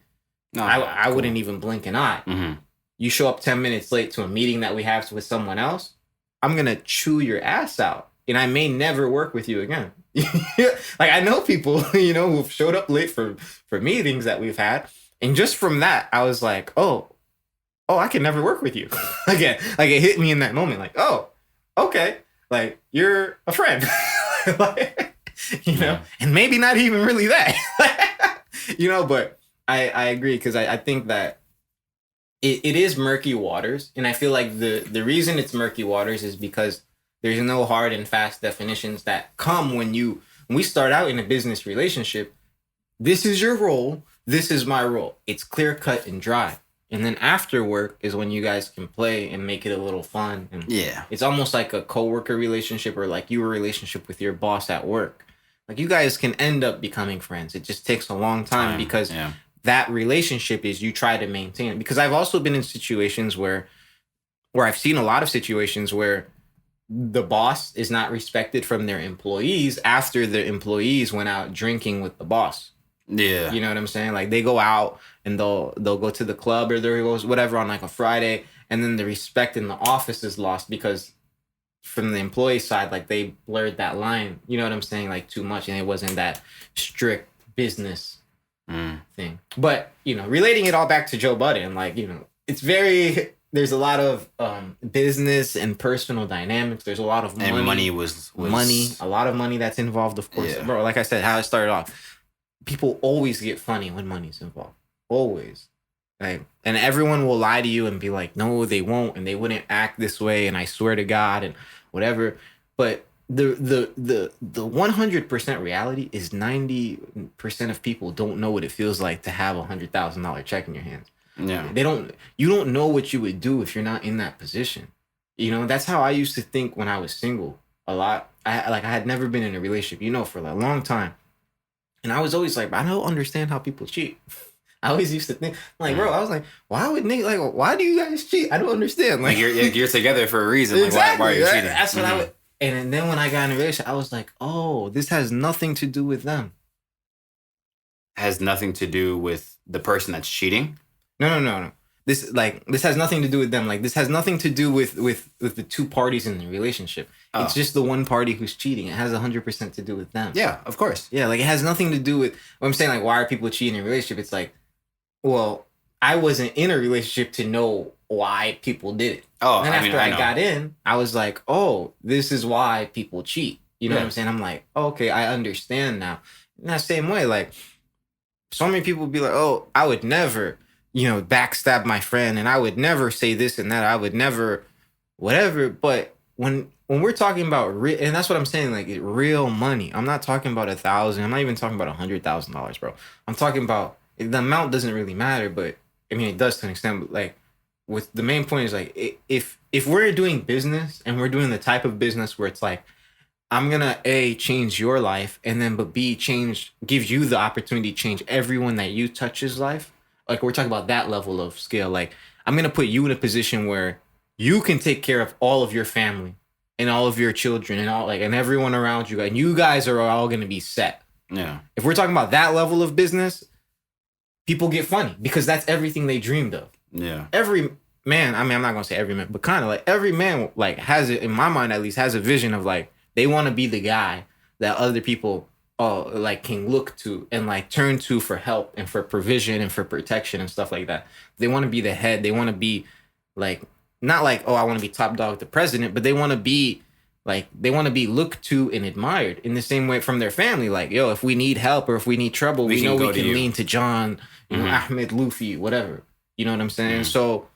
No, I wouldn't even blink an eye. Mm-hmm. You show up 10 minutes late to a meeting that we have with someone else, I'm going to chew your ass out. And I may never work with you again. Like, I know people, who've showed up late for meetings that we've had. And just from that, I was like, oh, I can never work with you again. Like, it hit me in that moment. Like, oh, okay. Like, you're a friend, like, and maybe not even really that, but I agree. Cause I think that it is murky waters. And I feel like the reason it's murky waters is because there's no hard and fast definitions that come when we start out in a business relationship. This is your role. This is my role. It's clear cut and dry. And then after work is when you guys can play and make it a little fun. And yeah. It's almost like a coworker relationship, or like your relationship with your boss at work. Like, you guys can end up becoming friends. It just takes a long time because that relationship is you try to maintain it. Because I've also been in situations where I've seen a lot of situations where the boss is not respected from their employees after the employees went out drinking with the boss. Yeah. You know what I'm saying? Like, they go out and they'll go to the club or there goes whatever on like a Friday, and then the respect in the office is lost because from the employee side, like, they blurred that line. You know what I'm saying? Like, too much, and it wasn't that strict business thing. But, relating it all back to Joe Budden, like, it's very, there's a lot of business and personal dynamics. There's a lot of money. And money was a lot of money that's involved, of course. Yeah. Bro, like I said, how I started off. People always get funny when money's involved. Always. Like, and everyone will lie to you and be like, no, they won't, and they wouldn't act this way, and I swear to God, and whatever. But the 100% reality is 90% of people don't know what it feels like to have $100,000 check in your hands. Yeah. You don't know what you would do if you're not in that position. That's how I used to think when I was single a lot. I had never been in a relationship, for a long time. And I was always like, I don't understand how people cheat. I always used to think, like, bro, I was like, why do you guys cheat? I don't understand. Like, you're together for a reason. Like, exactly. Why are you cheating? That's what I would. And then when I got in a relationship, I was like, oh, this has nothing to do with them. Has nothing to do with the person that's cheating? No. This has nothing to do with them. Like, this has nothing to do with the two parties in the relationship. Oh. It's just the one party who's cheating. It has 100% to do with them. Yeah, of course. Yeah, like, it has nothing to do with what I'm saying. Like, why are people cheating in a relationship? It's like, well, I wasn't in a relationship to know why people did it. Oh, and then after I got in, I was like, oh, this is why people cheat. You know what I'm saying? I'm like, oh, okay, I understand now. In that same way, like, so many people be like, oh, I would never, backstab my friend, and I would never say this and that. I would never, whatever. But when we're talking about and that's what I'm saying, like, real money. I'm not talking about $1,000. I'm not even talking about $100,000, bro. I'm talking about, the amount doesn't really matter, but I mean, it does to an extent. But like, with the main point is like, if we're doing business and we're doing the type of business where it's like, I'm gonna A, change your life, and then but B, gives you the opportunity to change everyone that you touch's life. like we're talking about that level of scale. Like I'm gonna put you in a position where you can take care of all of your family and all of your children and all like and everyone around you, and you guys are all gonna be set. Yeah. If we're talking about that level of business, people get funny because that's everything they dreamed of. Yeah. Every man, I mean, I'm not gonna say every man, but kind of like every man, like has it in my mind at least, has a vision of like they want to be the guy that other people like can look to and like turn to for help and for provision and for protection and stuff like that. They want to be the head. They want to be like not like, oh, I want to be top dog the president, but they want to be like they want to be looked to and admired in the same way from their family. Like, yo, if we need help or if we need trouble, we know we can lean to John, you know, Ahmed, Lofy, whatever. You know what I'm saying? So,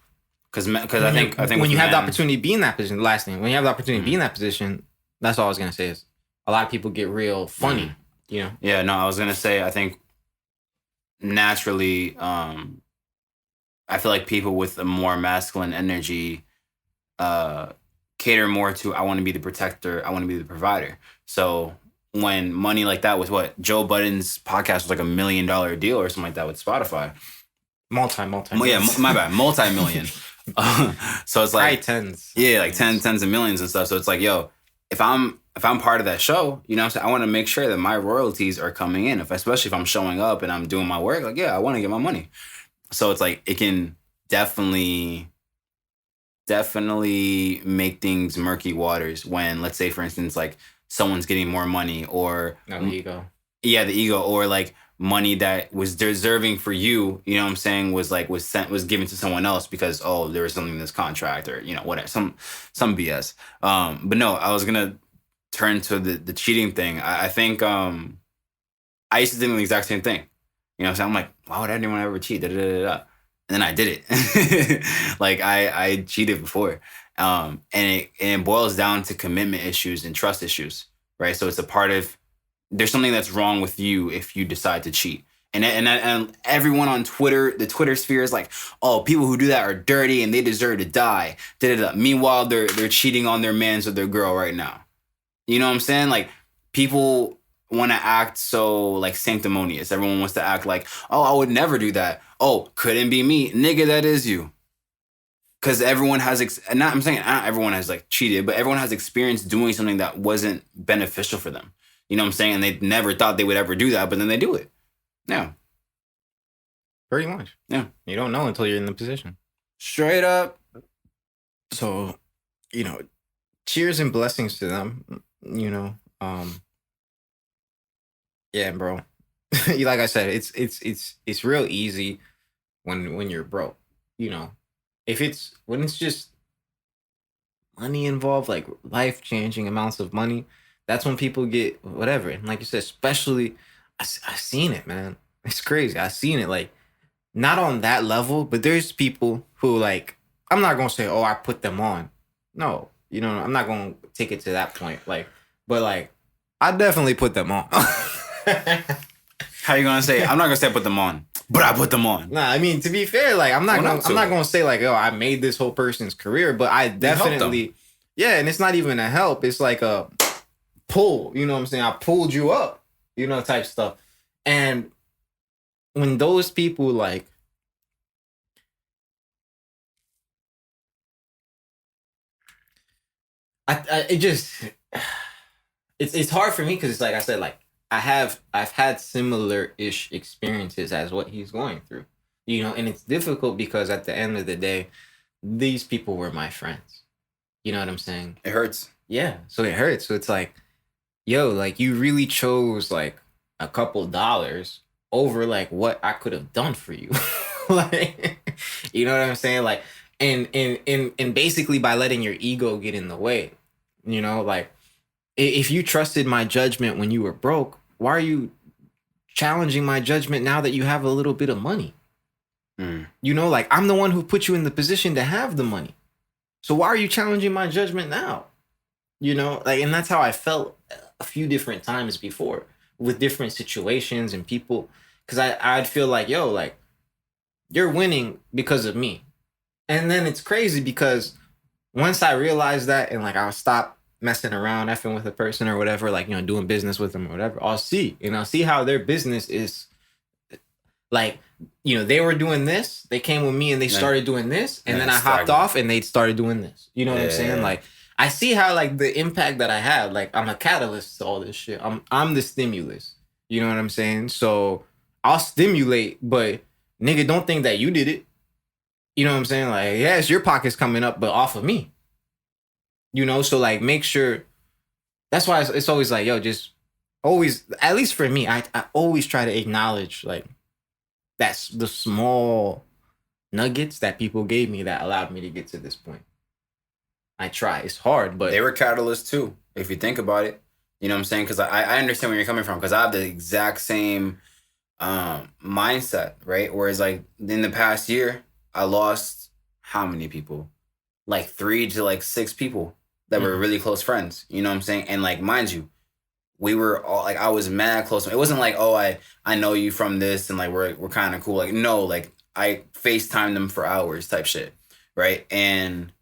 because I think when you have the opportunity to be in that position, the last thing, when you have the opportunity to be in that position, that's all I was gonna say is a lot of people get real funny. You know? Yeah. No, I was gonna say I think naturally, I feel like people with a more masculine energy cater more to I want to be the protector, I want to be the provider. So when money like that was what Joe Budden's podcast was like $1 million deal or something like that with Spotify. Multi. Yeah, my bad. Multi-million. So it's like tens. Yeah, like tens of millions and stuff. So it's like, yo, if I'm part of that show, you know what I'm saying? I want to make sure that my royalties are coming in. Especially if I'm showing up and I'm doing my work, like, yeah, I want to get my money. So it's like it can definitely make things murky waters when, let's say, for instance, like someone's getting more money or the ego. Yeah, the ego, or like money that was deserving for you, you know what I'm saying, was given to someone else because there was something in this contract or, you know, whatever, some BS. But no, I was gonna turn to the cheating thing. I think I used to do the exact same thing. You know what I'm saying? I'm like, why would anyone ever cheat? Da, da, da, da. And then I did it. Like I cheated before. And it boils down to commitment issues and trust issues, right? So it's a part of, there's something that's wrong with you if you decide to cheat. And everyone on Twitter, the Twitter sphere is like, oh, people who do that are dirty and they deserve to die. Da, da, da. Meanwhile, they're cheating on their mans or their girl right now. You know what I'm saying? Like people want to act so like sanctimonious. Everyone wants to act like, oh, I would never do that. Oh, couldn't be me. Nigga, that is you. Because everyone has, I'm saying not everyone has like cheated, but everyone has experienced doing something that wasn't beneficial for them. You know what I'm saying? And they never thought they would ever do that, but then they do it. Yeah. Pretty much. Yeah. You don't know until you're in the position. Straight up. So, you know, cheers and blessings to them. You know, yeah, bro. Like I said, it's real easy when you're broke. You know, when it's just money involved, like life-changing amounts of money, that's when people get whatever. And like you said, especially, I've seen it, man. It's crazy. I've seen it, like, not on that level, but there's people who, like, I'm not going to say, oh, I put them on. No, you know, I'm not going to take it to that point. Like, but, like, I definitely put them on. How you going to say, I'm not going to say I put them on, but I put them on. Nah, I mean, to be fair, like, I'm not going to say, like, oh, I made this whole person's career, but I definitely, yeah, and it's not even a help. It's like a pull, you know what I'm saying? I pulled you up, you know, type stuff. And when those people, like, it's hard for me because it's like I said, like, I've had similar-ish experiences as what he's going through, you know, and it's difficult because at the end of the day, these people were my friends. You know what I'm saying? It hurts. Yeah, so it hurts. So it's like, yo, like, you really chose, like, a couple dollars over, like, what I could have done for you. Like, you know what I'm saying? Like, and basically by letting your ego get in the way, you know, like, if you trusted my judgment when you were broke, why are you challenging my judgment now that you have a little bit of money? You know, like, I'm the one who put you in the position to have the money. So why are you challenging my judgment now? You know, like, and that's how I felt a few different times before with different situations and people, because I'd feel like, yo, like, you're winning because of me. And then it's crazy because once I realized that and, like, I'll stop messing around, effing with a person or whatever, like, you know, doing business with them or whatever, I'll see how their business is, Like, they were doing this. They came with me and they started doing this. And then I hopped off and they started doing this. You know what I'm saying? Like, I see how, like, the impact that I have. Like, I'm a catalyst to all this shit. I'm the stimulus. You know what I'm saying? So I'll stimulate, but nigga, don't think that you did it. You know what I'm saying? Like, yes, your pocket's coming up, but off of me. So, like, make sure. That's why it's always like, yo, just always, at least for me, I always try to acknowledge, like, that's the small nuggets that people gave me that allowed me to get to this point. I try. It's hard, but they were catalysts too, if you think about it. You know what I'm saying? Because I understand where you're coming from, because I have the exact same mindset, right? Whereas, like, in the past year, I lost how many people? Like 3 to like 6 people that were really close friends. You know what I'm saying? And, like, mind you, we were all, like, I was mad close. It wasn't like, oh, I know you from this and, like, we're kind of cool. Like, no, like, I FaceTimed them for hours type shit, right? And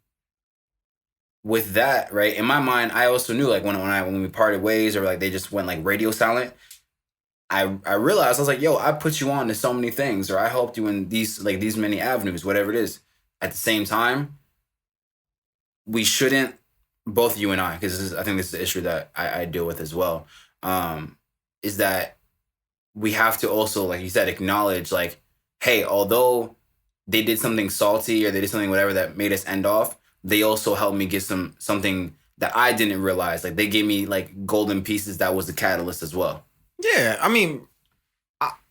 with that, right, in my mind, I also knew, like, when we parted ways, or, like, they just went, like, radio silent, I realized, I was like, yo, I put you on to so many things, or I helped you in these many avenues, whatever it is. At the same time, we shouldn't, both you and I, because I think this is the issue that I deal with as well, is that we have to also, like you said, acknowledge, like, hey, although they did something salty or they did something whatever that made us end off, they also helped me get something that I didn't realize. Like, they gave me, like, golden pieces that was the catalyst as well. Yeah, I mean,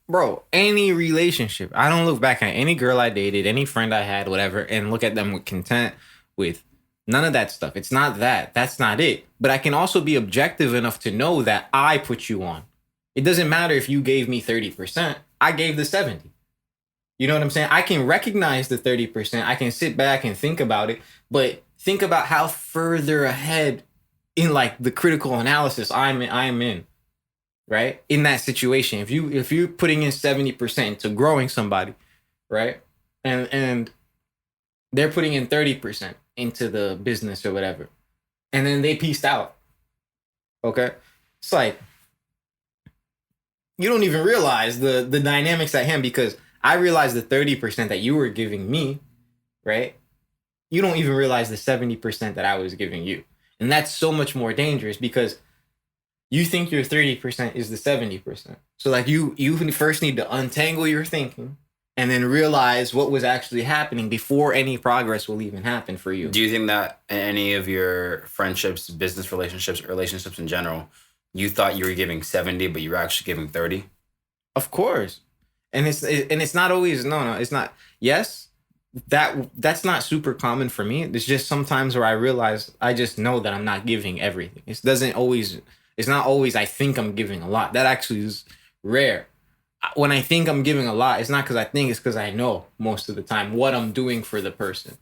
bro, any relationship, I don't look back at any girl I dated, any friend I had, whatever, and look at them with content, with none of that stuff. It's not that. That's not it. But I can also be objective enough to know that I put you on. It doesn't matter if you gave me 30%. I gave the 70. You know what I'm saying? I can recognize the 30%. I can sit back and think about it, but think about how further ahead in, like, the critical analysis I'm in, right? In that situation, if you're putting in 70% to growing somebody, right? And they're putting in 30% into the business or whatever, and then they pieced out. Okay? It's like, you don't even realize the dynamics at hand, because I realized the 30% that you were giving me, right? You don't even realize the 70% that I was giving you. And that's so much more dangerous, because you think your 30% is the 70%. So, like, you first need to untangle your thinking and then realize what was actually happening before any progress will even happen for you. Do you think that in any of your friendships, business relationships, relationships in general, you thought you were giving 70, but you were actually giving 30? Of course. And it's not always, no, it's not. Yes, that's not super common for me. It's just sometimes where I realize, I just know that I'm not giving everything. It's not always I think I'm giving a lot. That actually is rare. When I think I'm giving a lot, it's not because I think, it's because I know most of the time what I'm doing for the person.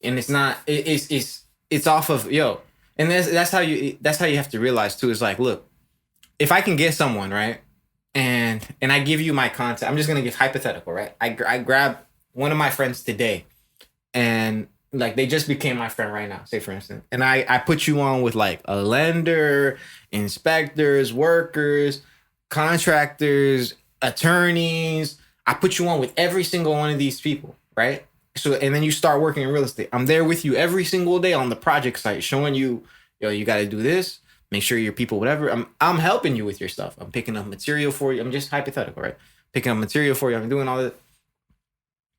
And it's not, it's off of, yo. And that's how you have to realize too, is like, look, if I can get someone, right? And I give you my contact, I'm just going to give hypothetical, right? I grab one of my friends today, and, like, they just became my friend right now, say for instance. And I put you on with, like, a lender, inspectors, workers, contractors, attorneys. I put you on with every single one of these people, right? So, and then you start working in real estate. I'm there with you every single day on the project site, showing you, yo, you got to do this. Make sure your people, whatever. I'm helping you with your stuff. I'm picking up material for you. I'm just hypothetical, right? Picking up material for you. I'm doing all that.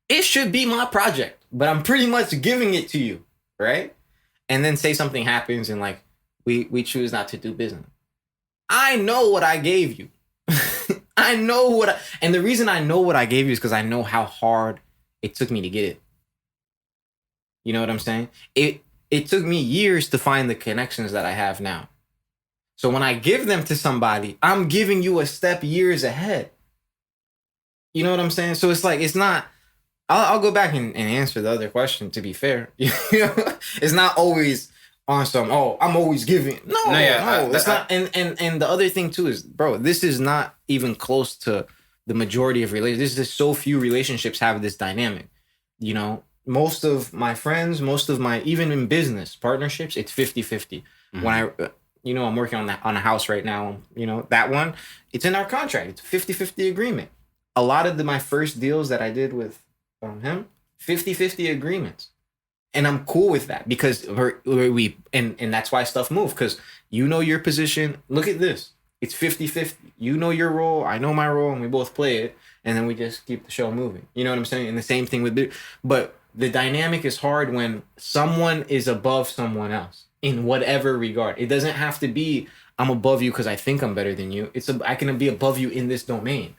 It should be my project, but I'm pretty much giving it to you, right? And then say something happens and, like, we choose not to do business. I know what I gave you. I know and the reason I know what I gave you is because I know how hard it took me to get it. You know what I'm saying? It took me years to find the connections that I have now. So when I give them to somebody, I'm giving you a step years ahead. You know what I'm saying? So it's like, it's not, I'll go back and answer the other question, to be fair. You know, it's not always on some, oh, I'm always giving. No, it's not. And the other thing too is, bro, this is not even close to the majority of relationships. This is so few relationships have this dynamic. You know, most of my friends, even in business partnerships, it's 50-50. Mm-hmm. When I'm working on a house right now, that one, it's in our contract. It's a 50-50 agreement. a lot of my first deals that I did with him, 50-50 agreements. And I'm cool with that because and that's why stuff moves, because you know your position. Look at this. It's 50-50. You know your role, I know my role, and we both play it, and then we just keep the show moving. You know what I'm saying? And the same thing but the dynamic is hard when someone is above someone else in whatever regard. It doesn't have to be I'm above you because I think I'm better than you. I can be above you in this domain.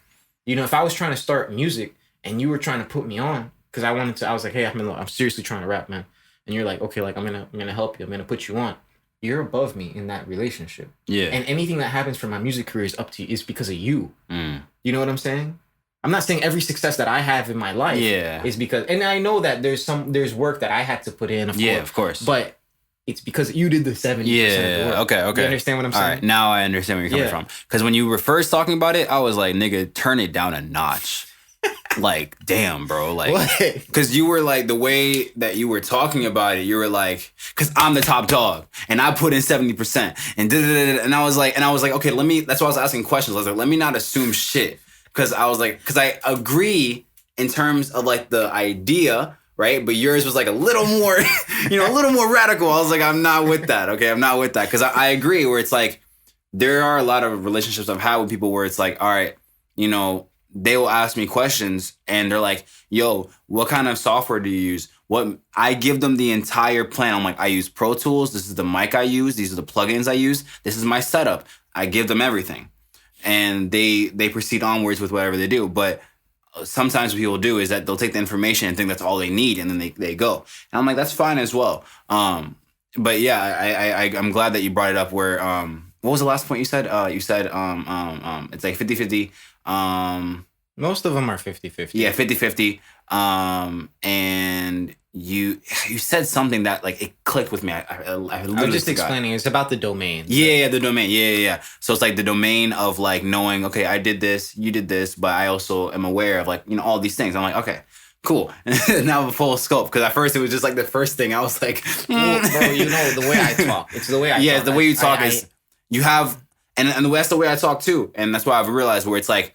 You know, if I was trying to start music and you were trying to put me on, because I was like, hey, I'm seriously trying to rap, man. And you're like, okay, like I'm gonna help you. I'm gonna put you on. You're above me in that relationship. Yeah. And anything that happens for my music career is up to you. Is because of you. You know what I'm saying? I'm not saying every success that I have in my life is because, and I know that there's work that I had to put in. Of course. But it's because you did the 70% of the work. Okay. You understand what I'm saying? All right, now I understand where you're coming from. Because when you were first talking about it, I was like, nigga, turn it down a notch. Like, damn, bro. Like, because you were like, the way that you were talking about it, you were like, because I'm the top dog and I put in 70% and I was like, okay, that's why I was asking questions. I was like, let me not assume shit. Because I agree in terms of like the idea, right? But yours was like a little more, a little more radical. I was like, I'm not with that. Okay. I'm not with that. Because I agree where it's like, there are a lot of relationships I've had with people where it's like, all right, they will ask me questions and they're like, yo, what kind of software do you use? I give them the entire plan. I'm like, I use Pro Tools. This is the mic I use. These are the plugins I use. This is my setup. I give them everything. And they proceed onwards with whatever they do. But sometimes what people do is that they'll take the information and think that's all they need. And then they go. And I'm like, that's fine as well. But yeah, I'm glad that you brought it up where, what was the last point you said? You said it's like 50-50. Most of them are 50-50. Yeah, 50-50. And you said something that like it clicked with me. I was just explaining. It's about the domain. Yeah, the domain. Yeah. So it's like the domain of like knowing, okay, I did this, you did this, but I also am aware of like, all these things. I'm like, okay, cool. Now the full scope. Because at first it was just like the first thing. I was like, well, bro, the way I talk. It's the way I talk. Yeah, the way you talk is you have, and that's the way I talk too. And that's why I've realized where it's like,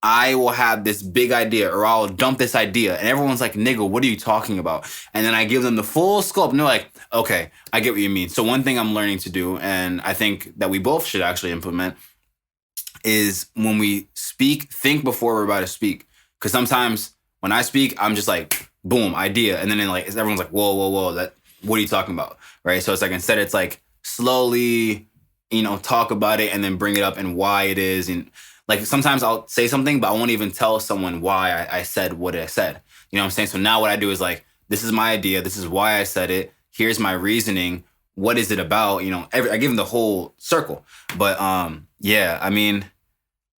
I will have this big idea or I'll dump this idea and everyone's like, nigga, what are you talking about? And then I give them the full scope and they're like, okay, I get what you mean. So one thing I'm learning to do, and I think that we both should actually implement, is when we speak, think before we're about to speak. Because sometimes when I speak, I'm just like, boom, idea. And then everyone's like, whoa, what are you talking about? Right? So it's like, instead it's like slowly, talk about it and then bring it up and why it is. And like sometimes I'll say something, but I won't even tell someone why I said what I said. You know what I'm saying? So now what I do is like, this is my idea. This is why I said it. Here's my reasoning. What is it about? I give them the whole circle. But yeah, I mean,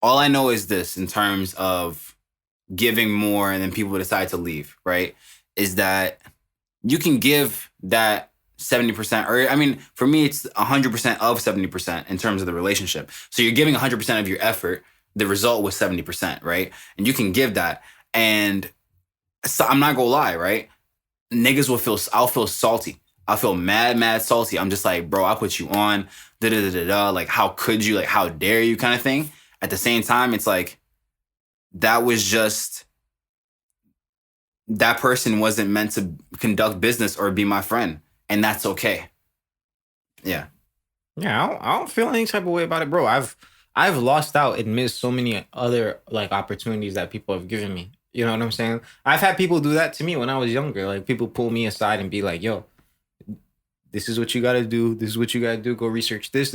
all I know is this in terms of giving more and then people decide to leave, right? Is that you can give that 70%, or I mean, for me, it's 100% of 70% in terms of the relationship. So you're giving 100% of your effort. The result was 70%, right? And you can give that. And so I'm not gonna lie, right? I'll feel salty. I'll feel mad salty. I'm just like, bro, I put you on, like, how could you, like, how dare you kind of thing. At the same time, it's like, that person wasn't meant to conduct business or be my friend. And that's okay. Yeah. Yeah, I don't feel any type of way about it, bro. I've lost out and missed so many other like opportunities that people have given me. You know what I'm saying? I've had people do that to me when I was younger. Like people pull me aside and be like, yo, this is what you got to do. This is what you got to do. Go research this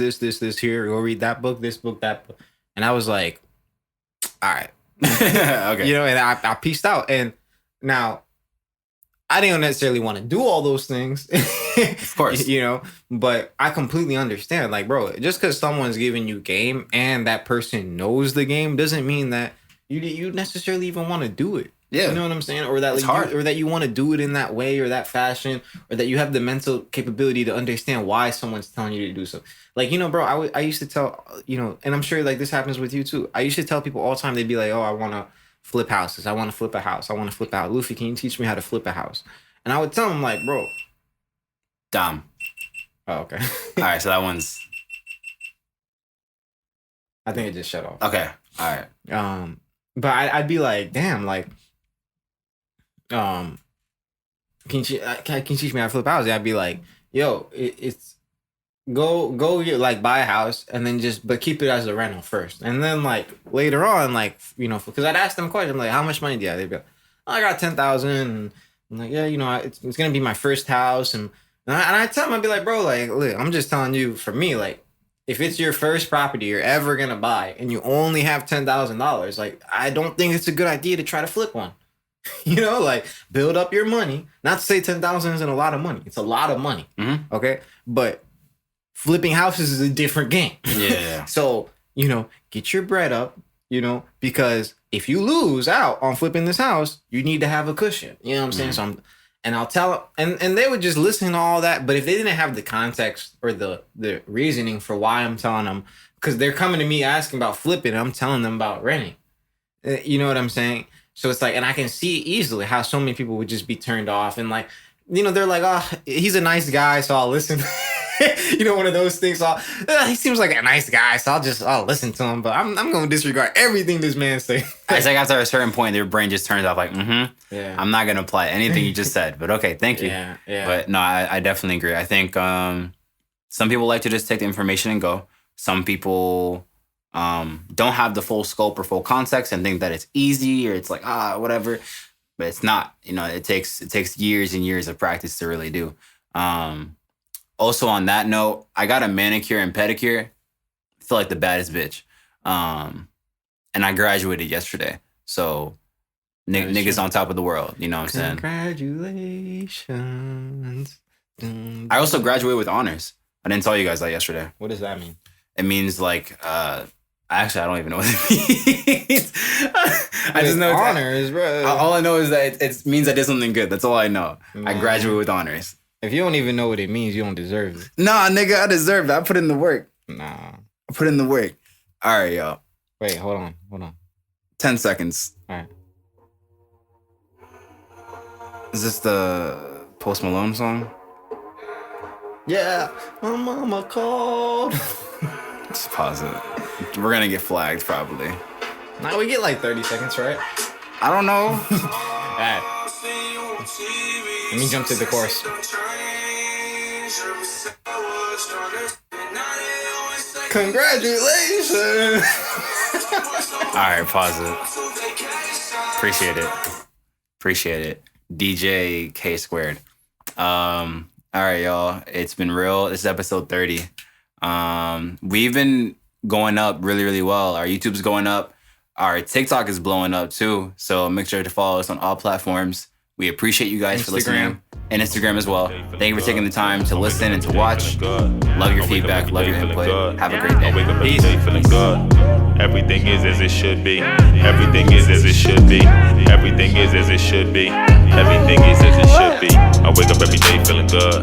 here. Go read that book, this book, that book. And I was like, all right. Okay. And I pieced out. And now I didn't necessarily want to do all those things. Of course. But I completely understand. Like, bro, just because someone's giving you game and that person knows the game doesn't mean that you necessarily even want to do it. Yeah. You know what I'm saying? Or that or that you want to do it in that way or that fashion, or that you have the mental capability to understand why someone's telling you to do so. Like, bro, I used to tell, and I'm sure like this happens with you too. I used to tell people all the time, they'd be like, oh, I want to flip houses. I want to flip a house. I want to flip a house. Luffy, can you teach me how to flip a house? And I would tell them like, bro. Dumb. Oh, okay. All right, so that one's. I think it just shut off. Okay. All right. But I'd be like, damn, like, can you teach me how to flip houses? I'd be like, yo, it's go get like buy a house and then but keep it as a rental first, and then like later on, like, you know, because I'd ask them questions like, how much money do you have? They'd be like, oh, I got 10,000, and I'm like, yeah, you know, it's gonna be my first house, and I tell them, I'd be like, bro, like, look, I'm just telling you, for me, like, if it's your first property you're ever gonna buy and you only have $10,000, like, I don't think it's a good idea to try to flip one. You know, like, build up your money. Not to say 10,000 isn't a lot of money. It's a lot of money. Mm-hmm. Okay, but flipping houses is a different game. Yeah. So, you know, get your bread up, you know, because if you lose out on flipping this house, you need to have a cushion. You know what I'm saying? So I'll tell them, and they would just listen to all that. But if they didn't have the context or the reasoning for why I'm telling them, because they're coming to me asking about flipping, I'm telling them about renting. You know what I'm saying? So it's like, and I can see easily how so many people would just be turned off, and like, you know, they're like, oh, he's a nice guy, so I'll listen. You know, one of those things. So he seems like a nice guy, so I'll listen to him. But I'm going to disregard everything this man says. It's like after a certain point, their brain just turns off. Like, yeah, I'm not going to apply anything you just said. But okay, thank you. Yeah. But no, I definitely agree. I think some people like to just take the information and go. Some people don't have the full scope or full context and think that it's easy or it's like whatever. But it's not. You know, it takes years and years of practice to really do. Also, on that note, I got a manicure and pedicure. I feel like the baddest bitch. And I graduated yesterday. So niggas on top of the world. You know what I'm saying? Congratulations. I also graduated with honors. I didn't tell you guys that yesterday. What does that mean? It means like, actually, I don't even know what it means. I just know honors, bro. All I know is that it means I did something good. That's all I know. Man. I graduated with honors. If you don't even know what it means, you don't deserve it. Nah, nigga, I deserve it. I put in the work. Nah. I put in the work. All right, y'all. Wait, hold on. 10 seconds. All right. Is this the Post Malone song? Yeah, my mama called. Just pause it. We're gonna get flagged probably. Now we get like 30 seconds, right? I don't know. All right. Let me jump to the chorus. Congratulations. All right, pause it. Appreciate it. DJ K squared. All right, y'all. It's been real. This is episode 30. We've been going up really, really well. Our YouTube's going up. Our TikTok is blowing up too. So make sure to follow us on all platforms. We appreciate you guys for listening. And Instagram as well. Thank you for taking the time to listen and to watch. Love your feedback. Love your input. Have a great day. I wake up every day feeling good. Everything is as it should be. Everything is as it should be. Everything is as it should be. Everything is as it should be. I wake up every day feeling good.